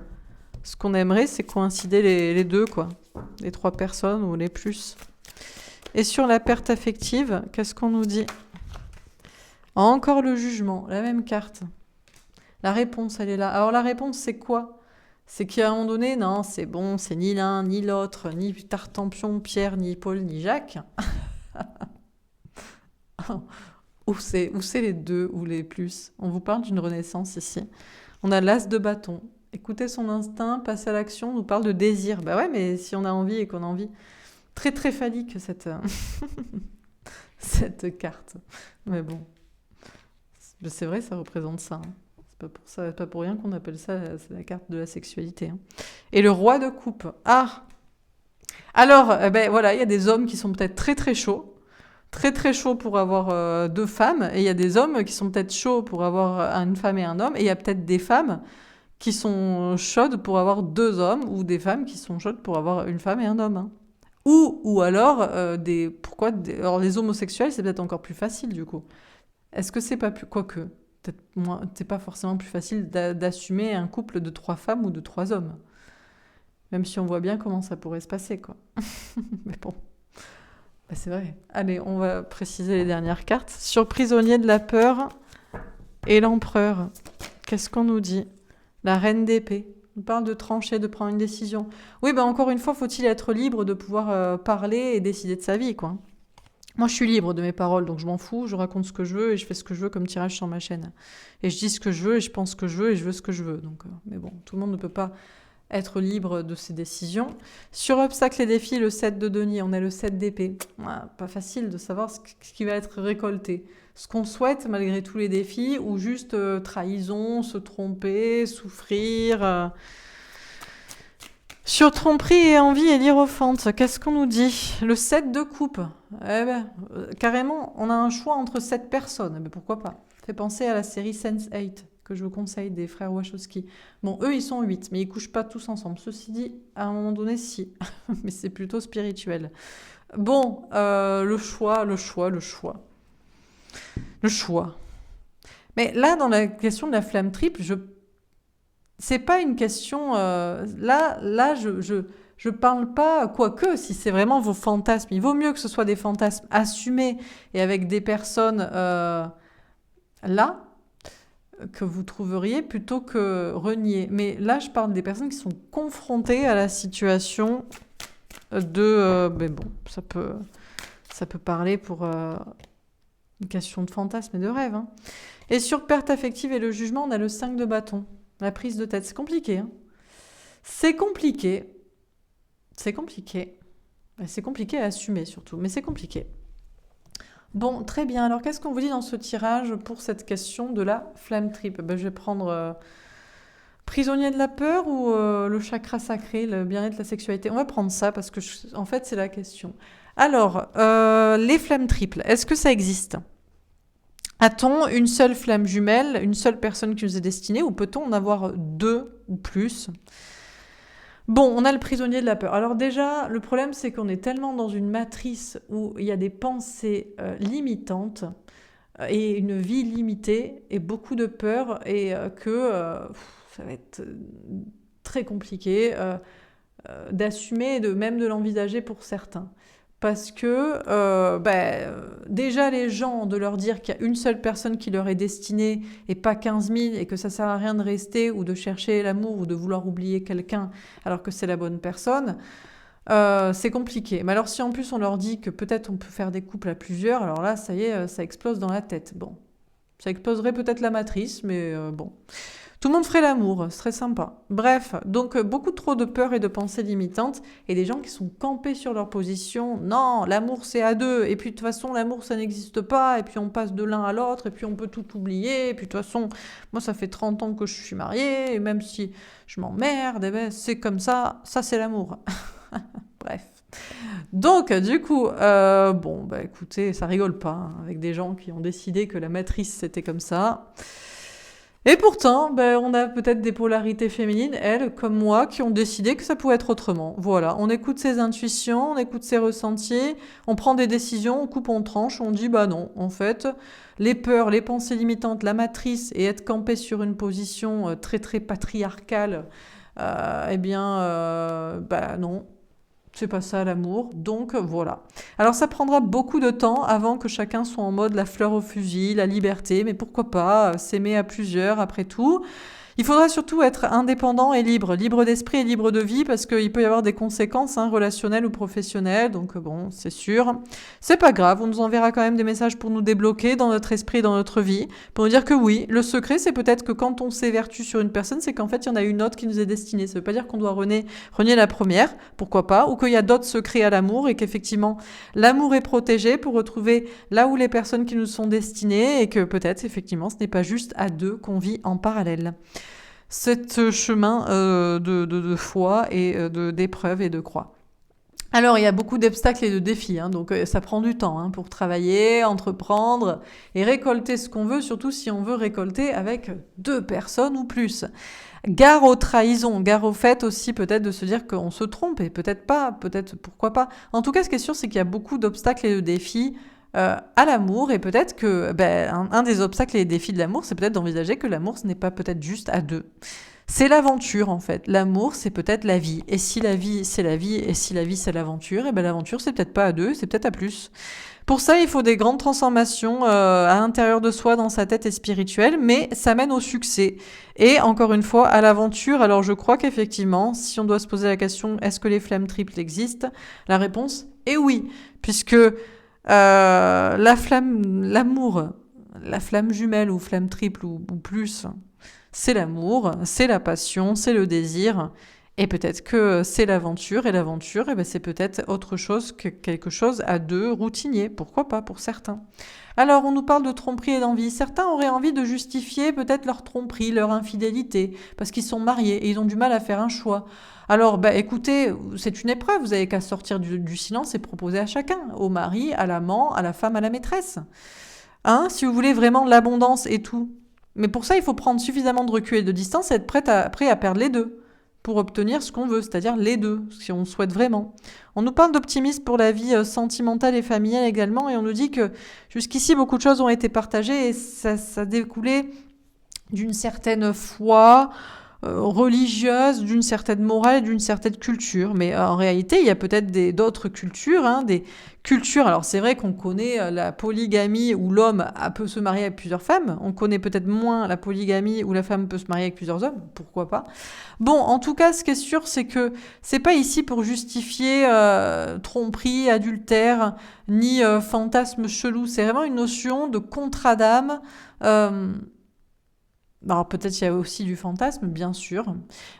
ce qu'on aimerait c'est coïncider les deux, quoi, les 3 personnes ou les plus. Et sur la perte affective, qu'est-ce qu'on nous dit? Encore le jugement, la même carte. La réponse, elle est là. Alors la réponse, c'est quoi? C'est qu'à un moment donné, non, c'est bon, c'est ni l'un, ni l'autre, ni Tartampion, Pierre, ni Paul, ni Jacques. Ou c'est les 2 ou les plus. On vous parle d'une renaissance ici. On a l'as de bâton. Écouter son instinct, passer à l'action, on nous parle de désir. Bah ouais, mais si on a envie et qu'on a envie. Très très phallique cette, cette carte. Mais bon, c'est vrai, ça représente ça, hein. C'est pas pour rien qu'on appelle ça c'est la carte de la sexualité, hein. Et le roi de coupe. Ah. Alors, ben voilà, il y a des hommes qui sont peut-être très très chauds. Très très chauds pour avoir 2 femmes. Et il y a des hommes qui sont peut-être chauds pour avoir une femme et un homme. Et il y a peut-être des femmes qui sont chaudes pour avoir 2 hommes. Ou des femmes qui sont chaudes pour avoir une femme et un homme, hein. Ou alors, alors les homosexuels, c'est peut-être encore plus facile du coup. Est-ce que c'est pas plus. Quoique, peut-être moins. C'est pas forcément plus facile d'assumer un couple de 3 femmes ou de 3 hommes. Même si on voit bien comment ça pourrait se passer, quoi. Mais bon. Bah, c'est vrai. Allez, on va préciser les dernières cartes. Sur prisonnier de la peur et l'empereur. Qu'est-ce qu'on nous dit? La reine d'épée. On parle de trancher, de prendre une décision. Oui, ben encore une fois, faut-il être libre de pouvoir parler et décider de sa vie, quoi. Moi, je suis libre de mes paroles, donc je m'en fous, je raconte ce que je veux et je fais ce que je veux comme tirage sur ma chaîne. Et je dis ce que je veux et je pense ce que je veux et je veux ce que je veux. Donc, mais bon, tout le monde ne peut pas être libre de ses décisions. Sur obstacles et défis, le 7 de denier, on a le 7 d'épée. Pas facile de savoir ce qui va être récolté. Ce qu'on souhaite malgré tous les défis, ou juste trahison, se tromper, souffrir. Sur tromperie et envie et l'Hiérophante, qu'est-ce qu'on nous dit? Le 7 de coupe. Eh ben, carrément, on a un choix entre 7 personnes. Mais pourquoi pas? Fait penser à la série Sense8, que je vous conseille, des frères Wachowski. Bon, eux, ils sont 8, mais ils couchent pas tous ensemble. Ceci dit, à un moment donné, si. Mais c'est plutôt spirituel. Bon, le choix. Mais là, dans la question de la flamme triple, c'est pas une question. Je parle pas, quoique, si c'est vraiment vos fantasmes, il vaut mieux que ce soit des fantasmes assumés et avec des personnes là que vous trouveriez plutôt que renier. Mais là, je parle des personnes qui sont confrontées à la situation mais bon, ça peut parler pour une question de fantasme et de rêve, hein. Et sur perte affective et le jugement, on a le 5 de bâton. La prise de tête, c'est compliqué, hein. C'est compliqué. C'est compliqué. C'est compliqué à assumer surtout, mais c'est compliqué. Bon, très bien. Alors, qu'est-ce qu'on vous dit dans ce tirage pour cette question de la flamme triple? Je vais prendre prisonnier de la peur ou le chakra sacré, le bien-être, la sexualité. On va prendre ça parce que, en fait, c'est la question. Alors, les flammes triples, est-ce que ça existe? A-t-on une seule flamme jumelle, une seule personne qui nous est destinée, ou peut-on en avoir 2 ou plus? Bon, on a le prisonnier de la peur. Alors déjà, le problème, c'est qu'on est tellement dans une matrice où il y a des pensées limitantes et une vie limitée et beaucoup de peur et que ça va être très compliqué d'assumer, même de l'envisager pour certains. Parce que déjà les gens, de leur dire qu'il y a une seule personne qui leur est destinée et pas 15 000 et que ça sert à rien de rester ou de chercher l'amour ou de vouloir oublier quelqu'un alors que c'est la bonne personne, c'est compliqué. Mais alors si en plus on leur dit que peut-être on peut faire des couples à plusieurs, alors là ça y est, ça explose dans la tête. Bon, ça exploserait peut-être la matrice, mais bon. Tout le monde ferait l'amour, ce serait sympa. Bref, donc beaucoup trop de peur et de pensées limitantes et des gens qui sont campés sur leur position. Non, l'amour c'est à deux et puis de toute façon l'amour ça n'existe pas et puis on passe de l'un à l'autre et puis on peut tout oublier et puis de toute façon moi ça fait 30 ans que je suis mariée et même si je m'emmerde, eh ben, c'est comme ça c'est l'amour. Bref. Donc, du coup, bon, bah écoutez, ça rigole pas hein, avec des gens qui ont décidé que la matrice c'était comme ça. Et pourtant, ben, on a peut-être des polarités féminines, elles, comme moi, qui ont décidé que ça pouvait être autrement. Voilà, on écoute ses intuitions, on écoute ses ressentis, on prend des décisions, on coupe, on tranche, on dit bah non, en fait, les peurs, les pensées limitantes, la matrice et être campé sur une position très très patriarcale, eh bien, bah non, c'est pas ça l'amour, donc voilà. Alors ça prendra beaucoup de temps avant que chacun soit en mode la fleur au fusil, la liberté, mais pourquoi pas s'aimer à plusieurs après tout. Il faudra surtout être indépendant et libre, libre d'esprit et libre de vie, parce qu'il peut y avoir des conséquences hein, relationnelles ou professionnelles, donc bon, c'est sûr. C'est pas grave, on nous enverra quand même des messages pour nous débloquer dans notre esprit et dans notre vie, pour nous dire que oui, le secret, c'est peut-être que quand on s'évertue sur une personne, c'est qu'en fait, il y en a une autre qui nous est destinée. Ça veut pas dire qu'on doit renier la première, pourquoi pas, ou qu'il y a d'autres secrets à l'amour, et qu'effectivement, l'amour est protégé pour retrouver là où les personnes qui nous sont destinées, et que peut-être, effectivement, ce n'est pas juste à deux qu'on vit en parallèle. Ce chemin de foi et d'épreuves et de croix. Alors, il y a beaucoup d'obstacles et de défis, hein, donc ça prend du temps hein, pour travailler, entreprendre et récolter ce qu'on veut, surtout si on veut récolter avec 2 personnes ou plus. Gare aux trahisons, gare au fait aussi peut-être de se dire qu'on se trompe, et peut-être pas, peut-être pourquoi pas. En tout cas, ce qui est sûr, c'est qu'il y a beaucoup d'obstacles et de défis à l'amour, et peut-être que un des obstacles et des défis de l'amour, c'est peut-être d'envisager que l'amour, ce n'est pas peut-être juste à 2. C'est l'aventure en fait. L'amour, c'est peut-être la vie. Et si la vie, c'est la vie, et si la vie, c'est l'aventure, et ben l'aventure, c'est peut-être pas à 2, c'est peut-être à plus. Pour ça, il faut des grandes transformations à l'intérieur de soi, dans sa tête et spirituelle, mais ça mène au succès. Et encore une fois, à l'aventure. Alors je crois qu'effectivement, si on doit se poser la question, est-ce que les flammes triples existent? La réponse est oui, puisque la flamme, l'amour, la flamme jumelle ou flamme triple ou plus, c'est l'amour, c'est la passion, c'est le désir. Et peut-être que c'est l'aventure, et l'aventure, eh ben, c'est peut-être autre chose que quelque chose à 2, routinier. Pourquoi pas pour certains. Alors, on nous parle de tromperie et d'envie. Certains auraient envie de justifier peut-être leur tromperie, leur infidélité, parce qu'ils sont mariés et ils ont du mal à faire un choix. Alors, bah, écoutez, c'est une épreuve, vous avez qu'à sortir du silence et proposer à chacun, au mari, à l'amant, à la femme, à la maîtresse. Hein, si vous voulez vraiment l'abondance et tout. Mais pour ça, il faut prendre suffisamment de recul et de distance et être prêt à perdre les deux pour obtenir ce qu'on veut, c'est-à-dire les deux, si on souhaite vraiment. On nous parle d'optimisme pour la vie sentimentale et familiale également, et on nous dit que jusqu'ici, beaucoup de choses ont été partagées et ça découlait d'une certaine foi religieuse, d'une certaine morale, d'une certaine culture. Mais en réalité, il y a peut-être d'autres cultures, hein, des cultures. Alors c'est vrai qu'on connaît la polygamie où l'homme peut se marier avec plusieurs femmes. On connaît peut-être moins la polygamie où la femme peut se marier avec plusieurs hommes. Pourquoi pas? Bon, en tout cas, ce qui est sûr, c'est que c'est pas ici pour justifier tromperie, adultère, ni fantasme chelou. C'est vraiment une notion de contrat d'âme. Alors peut-être il y a aussi du fantasme, bien sûr,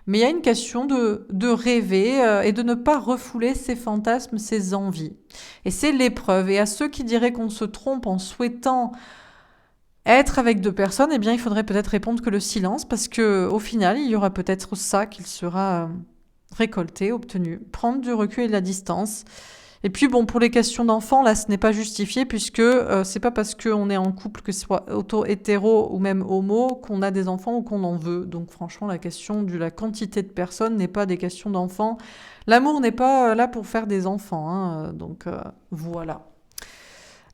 mais il y a une question de rêver et de ne pas refouler ses fantasmes, ses envies. Et c'est l'épreuve. Et à ceux qui diraient qu'on se trompe en souhaitant être avec 2 personnes, eh bien il faudrait peut-être répondre que le silence, parce que au final, il y aura peut-être ça qu'il sera récolté, obtenu. Prendre du recul et de la distance. Et puis bon, pour les questions d'enfants, là, ce n'est pas justifié, puisque c'est pas parce qu'on est en couple, que ce soit hétéro ou même homo, qu'on a des enfants ou qu'on en veut. Donc franchement, la question de la quantité de personnes n'est pas des questions d'enfants. L'amour n'est pas là pour faire des enfants, hein, donc voilà.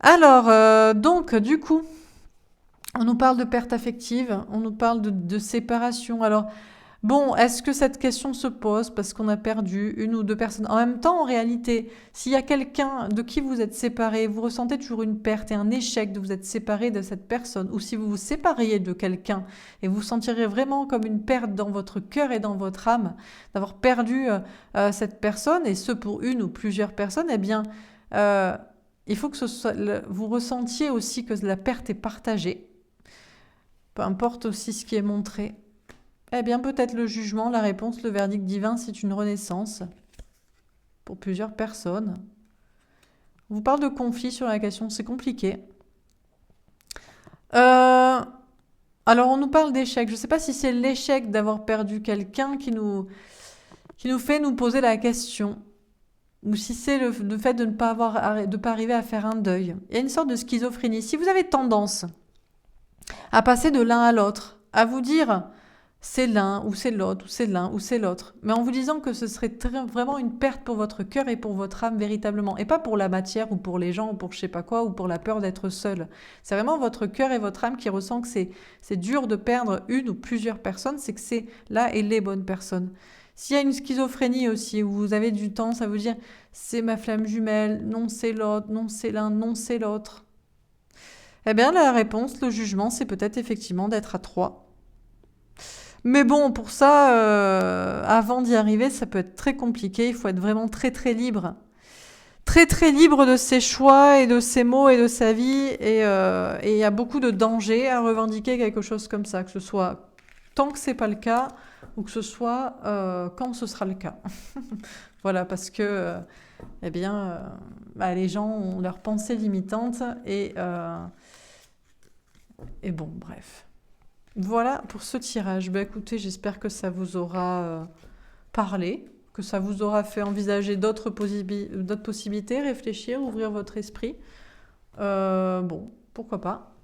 Alors, donc du coup, on nous parle de perte affective, on nous parle de séparation. Alors, bon, est-ce que cette question se pose parce qu'on a perdu 1 ou 2 personnes? En même temps, en réalité, s'il y a quelqu'un de qui vous êtes séparé, vous ressentez toujours une perte et un échec de vous être séparé de cette personne, ou si vous vous sépariez de quelqu'un et vous sentirez vraiment comme une perte dans votre cœur et dans votre âme, d'avoir perdu cette personne, et ce pour 1 ou plusieurs personnes, eh bien, il faut que vous ressentiez aussi que la perte est partagée. Peu importe aussi ce qui est montré. Eh bien, peut-être le jugement, la réponse, le verdict divin, c'est une renaissance pour plusieurs personnes. On vous parle de conflit sur la question, c'est compliqué. Alors, on nous parle d'échec. Je ne sais pas si c'est l'échec d'avoir perdu quelqu'un qui nous fait nous poser la question, ou si c'est le fait de ne pas arriver à faire un deuil. Il y a une sorte de schizophrénie. Si vous avez tendance à passer de l'un à l'autre, à vous dire c'est l'un ou c'est l'autre, ou c'est l'un ou c'est l'autre, mais en vous disant que ce serait vraiment une perte pour votre cœur et pour votre âme véritablement, et pas pour la matière ou pour les gens ou pour je sais pas quoi, ou pour la peur d'être seul. C'est vraiment votre cœur et votre âme qui ressent que c'est dur de perdre une ou plusieurs personnes, c'est que c'est là et les bonnes personnes. S'il y a une schizophrénie aussi, où vous avez du temps à vous dire c'est ma flamme jumelle, non c'est l'autre, non c'est l'un, non c'est l'autre, eh bien la réponse, le jugement, c'est peut-être effectivement d'être à 3. Mais bon, pour ça, avant d'y arriver, ça peut être très compliqué. Il faut être vraiment très très libre. Très très libre de ses choix et de ses mots et de sa vie. Et il y a beaucoup de dangers à revendiquer quelque chose comme ça. Que ce soit tant que c'est pas le cas, ou que ce soit quand ce sera le cas. Voilà, parce que eh bien, les gens ont leurs pensées limitantes. Et bon, bref. Voilà pour ce tirage. Écoutez, j'espère que ça vous aura parlé, que ça vous aura fait envisager d'autres possibilités, réfléchir, ouvrir votre esprit. Bon, pourquoi pas.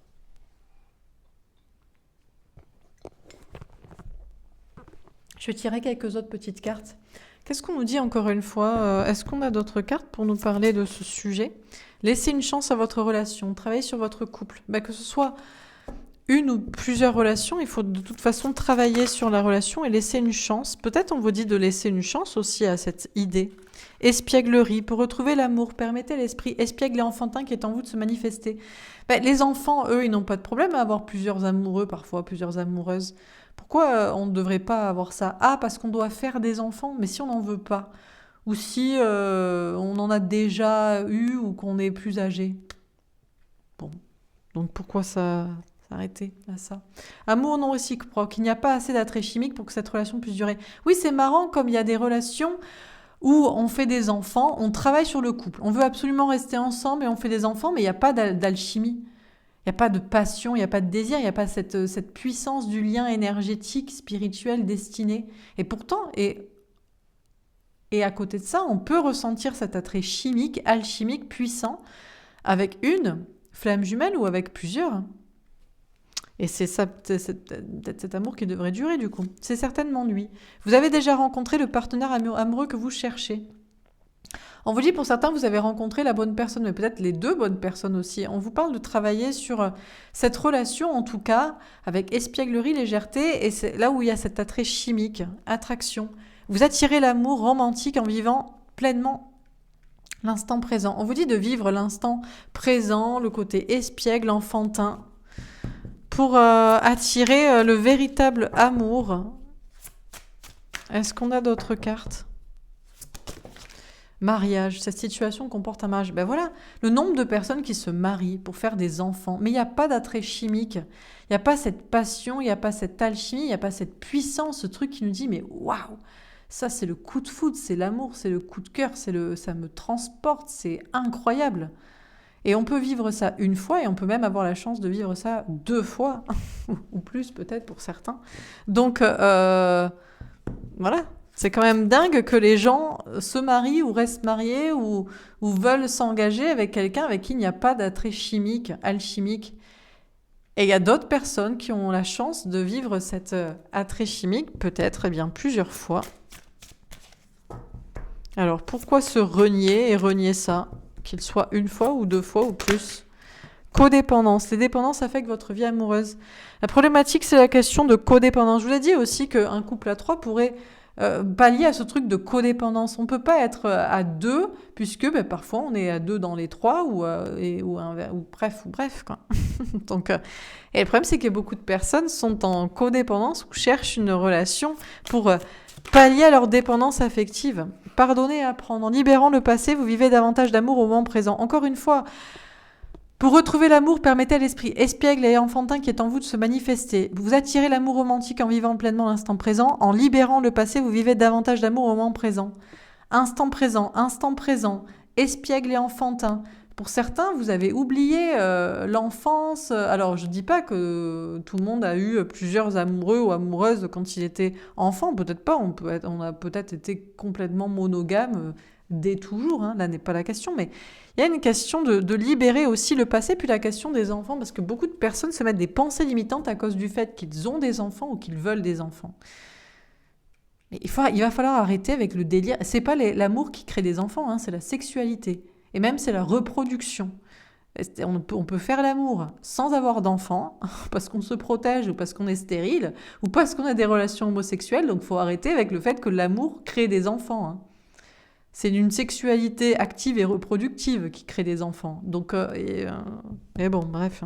Je vais tirer quelques autres petites cartes. Qu'est-ce qu'on nous dit encore une fois? Est-ce qu'on a d'autres cartes pour nous parler de ce sujet? Laissez une chance à votre relation, travaillez sur votre couple. Que ce soit une ou plusieurs relations, il faut de toute façon travailler sur la relation et laisser une chance. Peut-être on vous dit de laisser une chance aussi à cette idée. Espièglerie, pour retrouver l'amour, permettez l'esprit espiègle et enfantin qui est en vous de se manifester. Les enfants, eux, ils n'ont pas de problème à avoir plusieurs amoureux, parfois plusieurs amoureuses. Pourquoi on ne devrait pas avoir ça? Ah, parce qu'on doit faire des enfants, mais si on n'en veut pas, ou si on en a déjà eu ou qu'on est plus âgé. Bon, donc pourquoi ça... Arrêtez à ça. Amour non réciproque. Il n'y a pas assez d'attrait chimique pour que cette relation puisse durer. Oui, c'est marrant comme il y a des relations où on fait des enfants, on travaille sur le couple. On veut absolument rester ensemble et on fait des enfants, mais il n'y a pas d'alchimie. Il n'y a pas de passion, il n'y a pas de désir, il n'y a pas cette puissance du lien énergétique, spirituel, destiné. Et pourtant, et à côté de ça, on peut ressentir cet attrait chimique, alchimique, puissant, avec une flamme jumelle ou avec plusieurs. Et c'est ça, peut-être cet amour qui devrait durer du coup. C'est certainement lui. Vous avez déjà rencontré le partenaire amoureux que vous cherchez. On vous dit pour certains, vous avez rencontré la bonne personne, mais peut-être les deux bonnes personnes aussi. On vous parle de travailler sur cette relation, en tout cas, avec espièglerie, légèreté, et c'est là où il y a cet attrait chimique, attraction. Vous attirez l'amour romantique en vivant pleinement l'instant présent. On vous dit de vivre l'instant présent, le côté espiègle, enfantin, pour attirer le véritable amour. Est-ce qu'on a d'autres cartes? Mariage, cette situation comporte un mariage. Voilà, le nombre de personnes qui se marient pour faire des enfants. Mais il n'y a pas d'attrait chimique, il n'y a pas cette passion, il n'y a pas cette alchimie, il n'y a pas cette puissance, ce truc qui nous dit mais waouh, ça c'est le coup de foudre, c'est l'amour, c'est le coup de cœur, ça me transporte, c'est incroyable. Et on peut vivre ça une fois et on peut même avoir la chance de vivre ça 2 fois, ou plus peut-être pour certains. Donc voilà, c'est quand même dingue que les gens se marient ou restent mariés ou veulent s'engager avec quelqu'un avec qui il n'y a pas d'attrait chimique, alchimique. Et il y a d'autres personnes qui ont la chance de vivre cet attrait chimique, peut-être bien plusieurs fois. Alors pourquoi se renier et renier ça ? Qu'il soit une fois ou 2 fois ou plus. Codépendance. Les dépendances affectent votre vie amoureuse. La problématique, c'est la question de codépendance. Je vous ai dit aussi qu'un couple à 3 pourrait pallier à ce truc de codépendance. On ne peut pas être à 2, puisque parfois on est à 2 dans les 3, ou bref. Quoi. Donc, et le problème, c'est que beaucoup de personnes sont en codépendance ou cherchent une relation pour... pallier à leur dépendance affective. Pardonnez et apprendre. En libérant le passé, vous vivez davantage d'amour au moment présent. Encore une fois, Pour retrouver l'amour, permettez à l'esprit espiègle et enfantin qui est en vous de se manifester. Vous attirez l'amour romantique en vivant pleinement l'instant présent. En libérant le passé, vous vivez davantage d'amour au moment présent. Instant présent, espiègle et enfantin. Pour certains, vous avez oublié l'enfance. Alors, je ne dis pas que tout le monde a eu plusieurs amoureux ou amoureuses quand il était enfant. Peut-être pas. On a peut-être été complètement monogame dès toujours. Hein. Là n'est pas la question. Mais il y a une question de libérer aussi le passé, puis la question des enfants, parce que beaucoup de personnes se mettent des pensées limitantes à cause du fait qu'ils ont des enfants ou qu'ils veulent des enfants. Mais il va falloir arrêter avec le délire. C'est pas l'amour qui crée des enfants, hein, c'est la sexualité. Et même c'est la reproduction. On peut faire l'amour sans avoir d'enfants, parce qu'on se protège ou parce qu'on est stérile, ou parce qu'on a des relations homosexuelles. Donc il faut arrêter avec le fait que l'amour crée des enfants. Hein. C'est une sexualité active et reproductive qui crée des enfants. Donc, et bon, bref.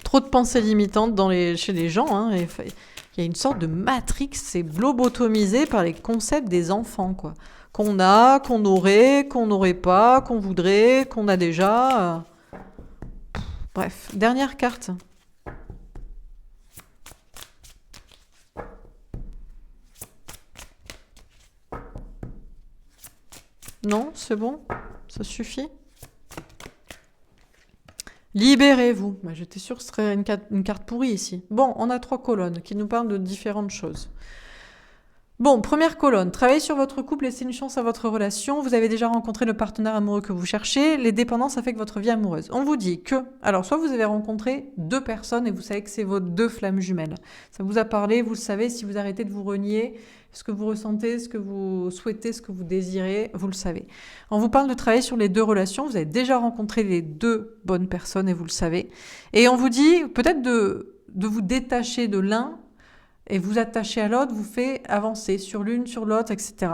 Trop de pensées limitantes chez les gens. Hein, il y a une sorte de matrix, c'est lobotomisé par les concepts des enfants, quoi. Qu'on a, qu'on aurait, qu'on n'aurait pas, qu'on voudrait, qu'on a déjà. Bref, dernière carte. Non, c'est bon? Ça suffit? Libérez-vous. Bah, j'étais sûre que ce serait une carte pourrie ici. Bon, on a 3 colonnes qui nous parlent de différentes choses. Bon, première colonne, travaillez sur votre couple, laissez une chance à votre relation. Vous avez déjà rencontré le partenaire amoureux que vous cherchez. Les dépendances affectent votre vie amoureuse. On vous dit que, alors soit vous avez rencontré 2 personnes et vous savez que c'est vos 2 flammes jumelles. Ça vous a parlé, vous le savez, si vous arrêtez de vous renier, ce que vous ressentez, ce que vous souhaitez, ce que vous désirez, vous le savez. On vous parle de travailler sur les 2 relations. Vous avez déjà rencontré les 2 bonnes personnes et vous le savez. Et on vous dit peut-être de vous détacher de l'un et vous attacher à l'autre vous fait avancer sur l'une, sur l'autre, etc.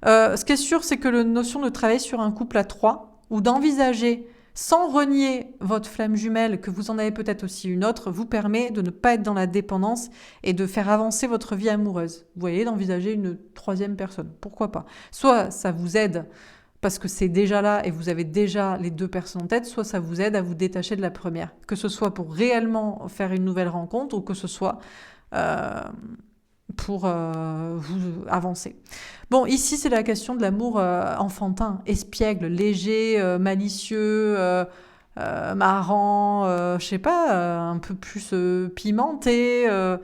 Ce qui est sûr, c'est que la notion de travailler sur un couple à 3 ou d'envisager, sans renier votre flamme jumelle, que vous en avez peut-être aussi une autre, vous permet de ne pas être dans la dépendance et de faire avancer votre vie amoureuse. Vous voyez, d'envisager une 3e personne. Pourquoi pas? Soit ça vous aide parce que c'est déjà là et vous avez déjà les 2 personnes en tête, soit ça vous aide à vous détacher de la première. Que ce soit pour réellement faire une nouvelle rencontre ou que ce soit pour vous avancer. Bon, ici, c'est la question de l'amour enfantin, espiègle, léger, malicieux, marrant, je sais pas, un peu plus pimenté, un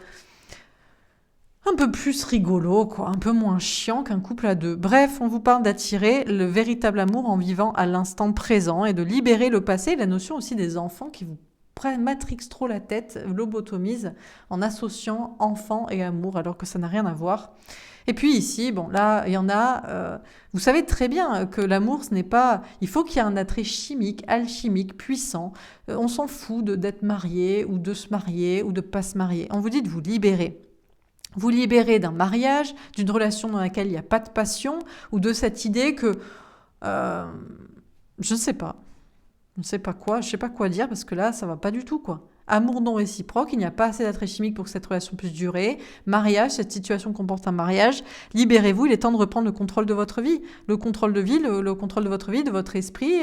peu plus rigolo, quoi, un peu moins chiant qu'un couple à 2. Bref, on vous parle d'attirer le véritable amour en vivant à l'instant présent et de libérer le passé, la notion aussi des enfants qui vous matrix trop la tête, lobotomise en associant enfant et amour alors que ça n'a rien à voir. Et puis ici, bon là, il y en a, vous savez très bien que l'amour, ce n'est pas, il faut qu'il y ait un attrait chimique, alchimique, puissant. On s'en fout d'être marié ou de se marier ou de pas se marier. On vous dit de vous libérer. Vous libérer d'un mariage, d'une relation dans laquelle il n'y a pas de passion ou de cette idée que, je ne sais pas. Je ne sais pas quoi dire parce que là, ça va pas du tout, quoi. Amour non réciproque, il n'y a pas assez d'attrait chimique pour que cette relation puisse durer. Mariage, cette situation comporte un mariage. Libérez-vous, il est temps de reprendre le contrôle de votre vie. Le contrôle de vie, le contrôle de votre vie, de votre esprit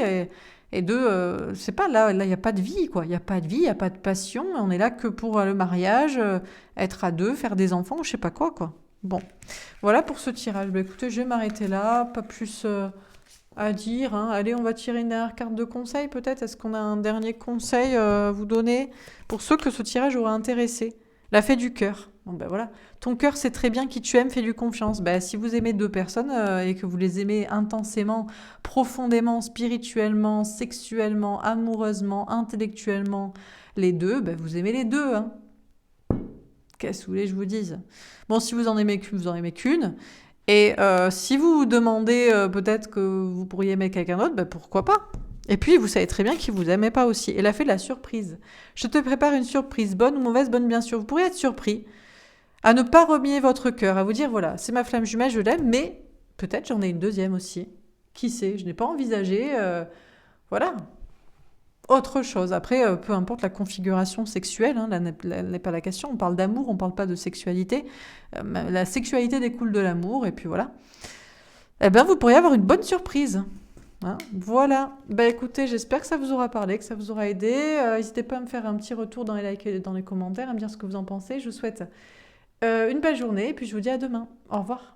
et de... c'est pas là, il n'y a pas de vie, quoi. Il n'y a pas de vie, il n'y a pas de passion. On est là que pour le mariage, être à 2, faire des enfants, je sais pas quoi. Bon, voilà pour ce tirage. Bah, écoutez, je vais m'arrêter là, pas plus... à dire. Hein. Allez, on va tirer une dernière carte de conseil peut-être. Est-ce qu'on a un dernier conseil à vous donner pour ceux que ce tirage aura intéressé? La fée du cœur. Bon, ben voilà. Ton cœur sait très bien qui tu aimes, fais-lui confiance. Ben, si vous aimez 2 personnes et que vous les aimez intensément, profondément, spirituellement, sexuellement, amoureusement, intellectuellement, les 2, ben, vous aimez les 2. Hein. Qu'est-ce que vous voulez que je vous dise? Bon, si vous en aimez qu'une, vous en aimez qu'une. Et si vous vous demandez peut-être que vous pourriez aimer quelqu'un d'autre, ben pourquoi pas? Et puis, vous savez très bien qu'il vous aimait pas aussi. Elle a fait de la surprise. Je te prépare une surprise, bonne ou mauvaise, bonne bien sûr. Vous pourriez être surpris à ne pas remuer votre cœur, à vous dire, voilà, c'est ma flamme jumelle, je l'aime, mais peut-être j'en ai une 2e aussi. Qui sait? Je n'ai pas envisagé, voilà, autre chose. Après, peu importe la configuration sexuelle, hein, là n'est pas la question. On parle d'amour, on ne parle pas de sexualité. La sexualité découle de l'amour, et puis voilà. Eh bien, vous pourriez avoir une bonne surprise. Hein, voilà. Bah écoutez, j'espère que ça vous aura parlé, que ça vous aura aidé. N'hésitez pas à me faire un petit retour dans les likes et dans les commentaires, à me dire ce que vous en pensez. Je vous souhaite une belle journée et puis je vous dis à demain. Au revoir.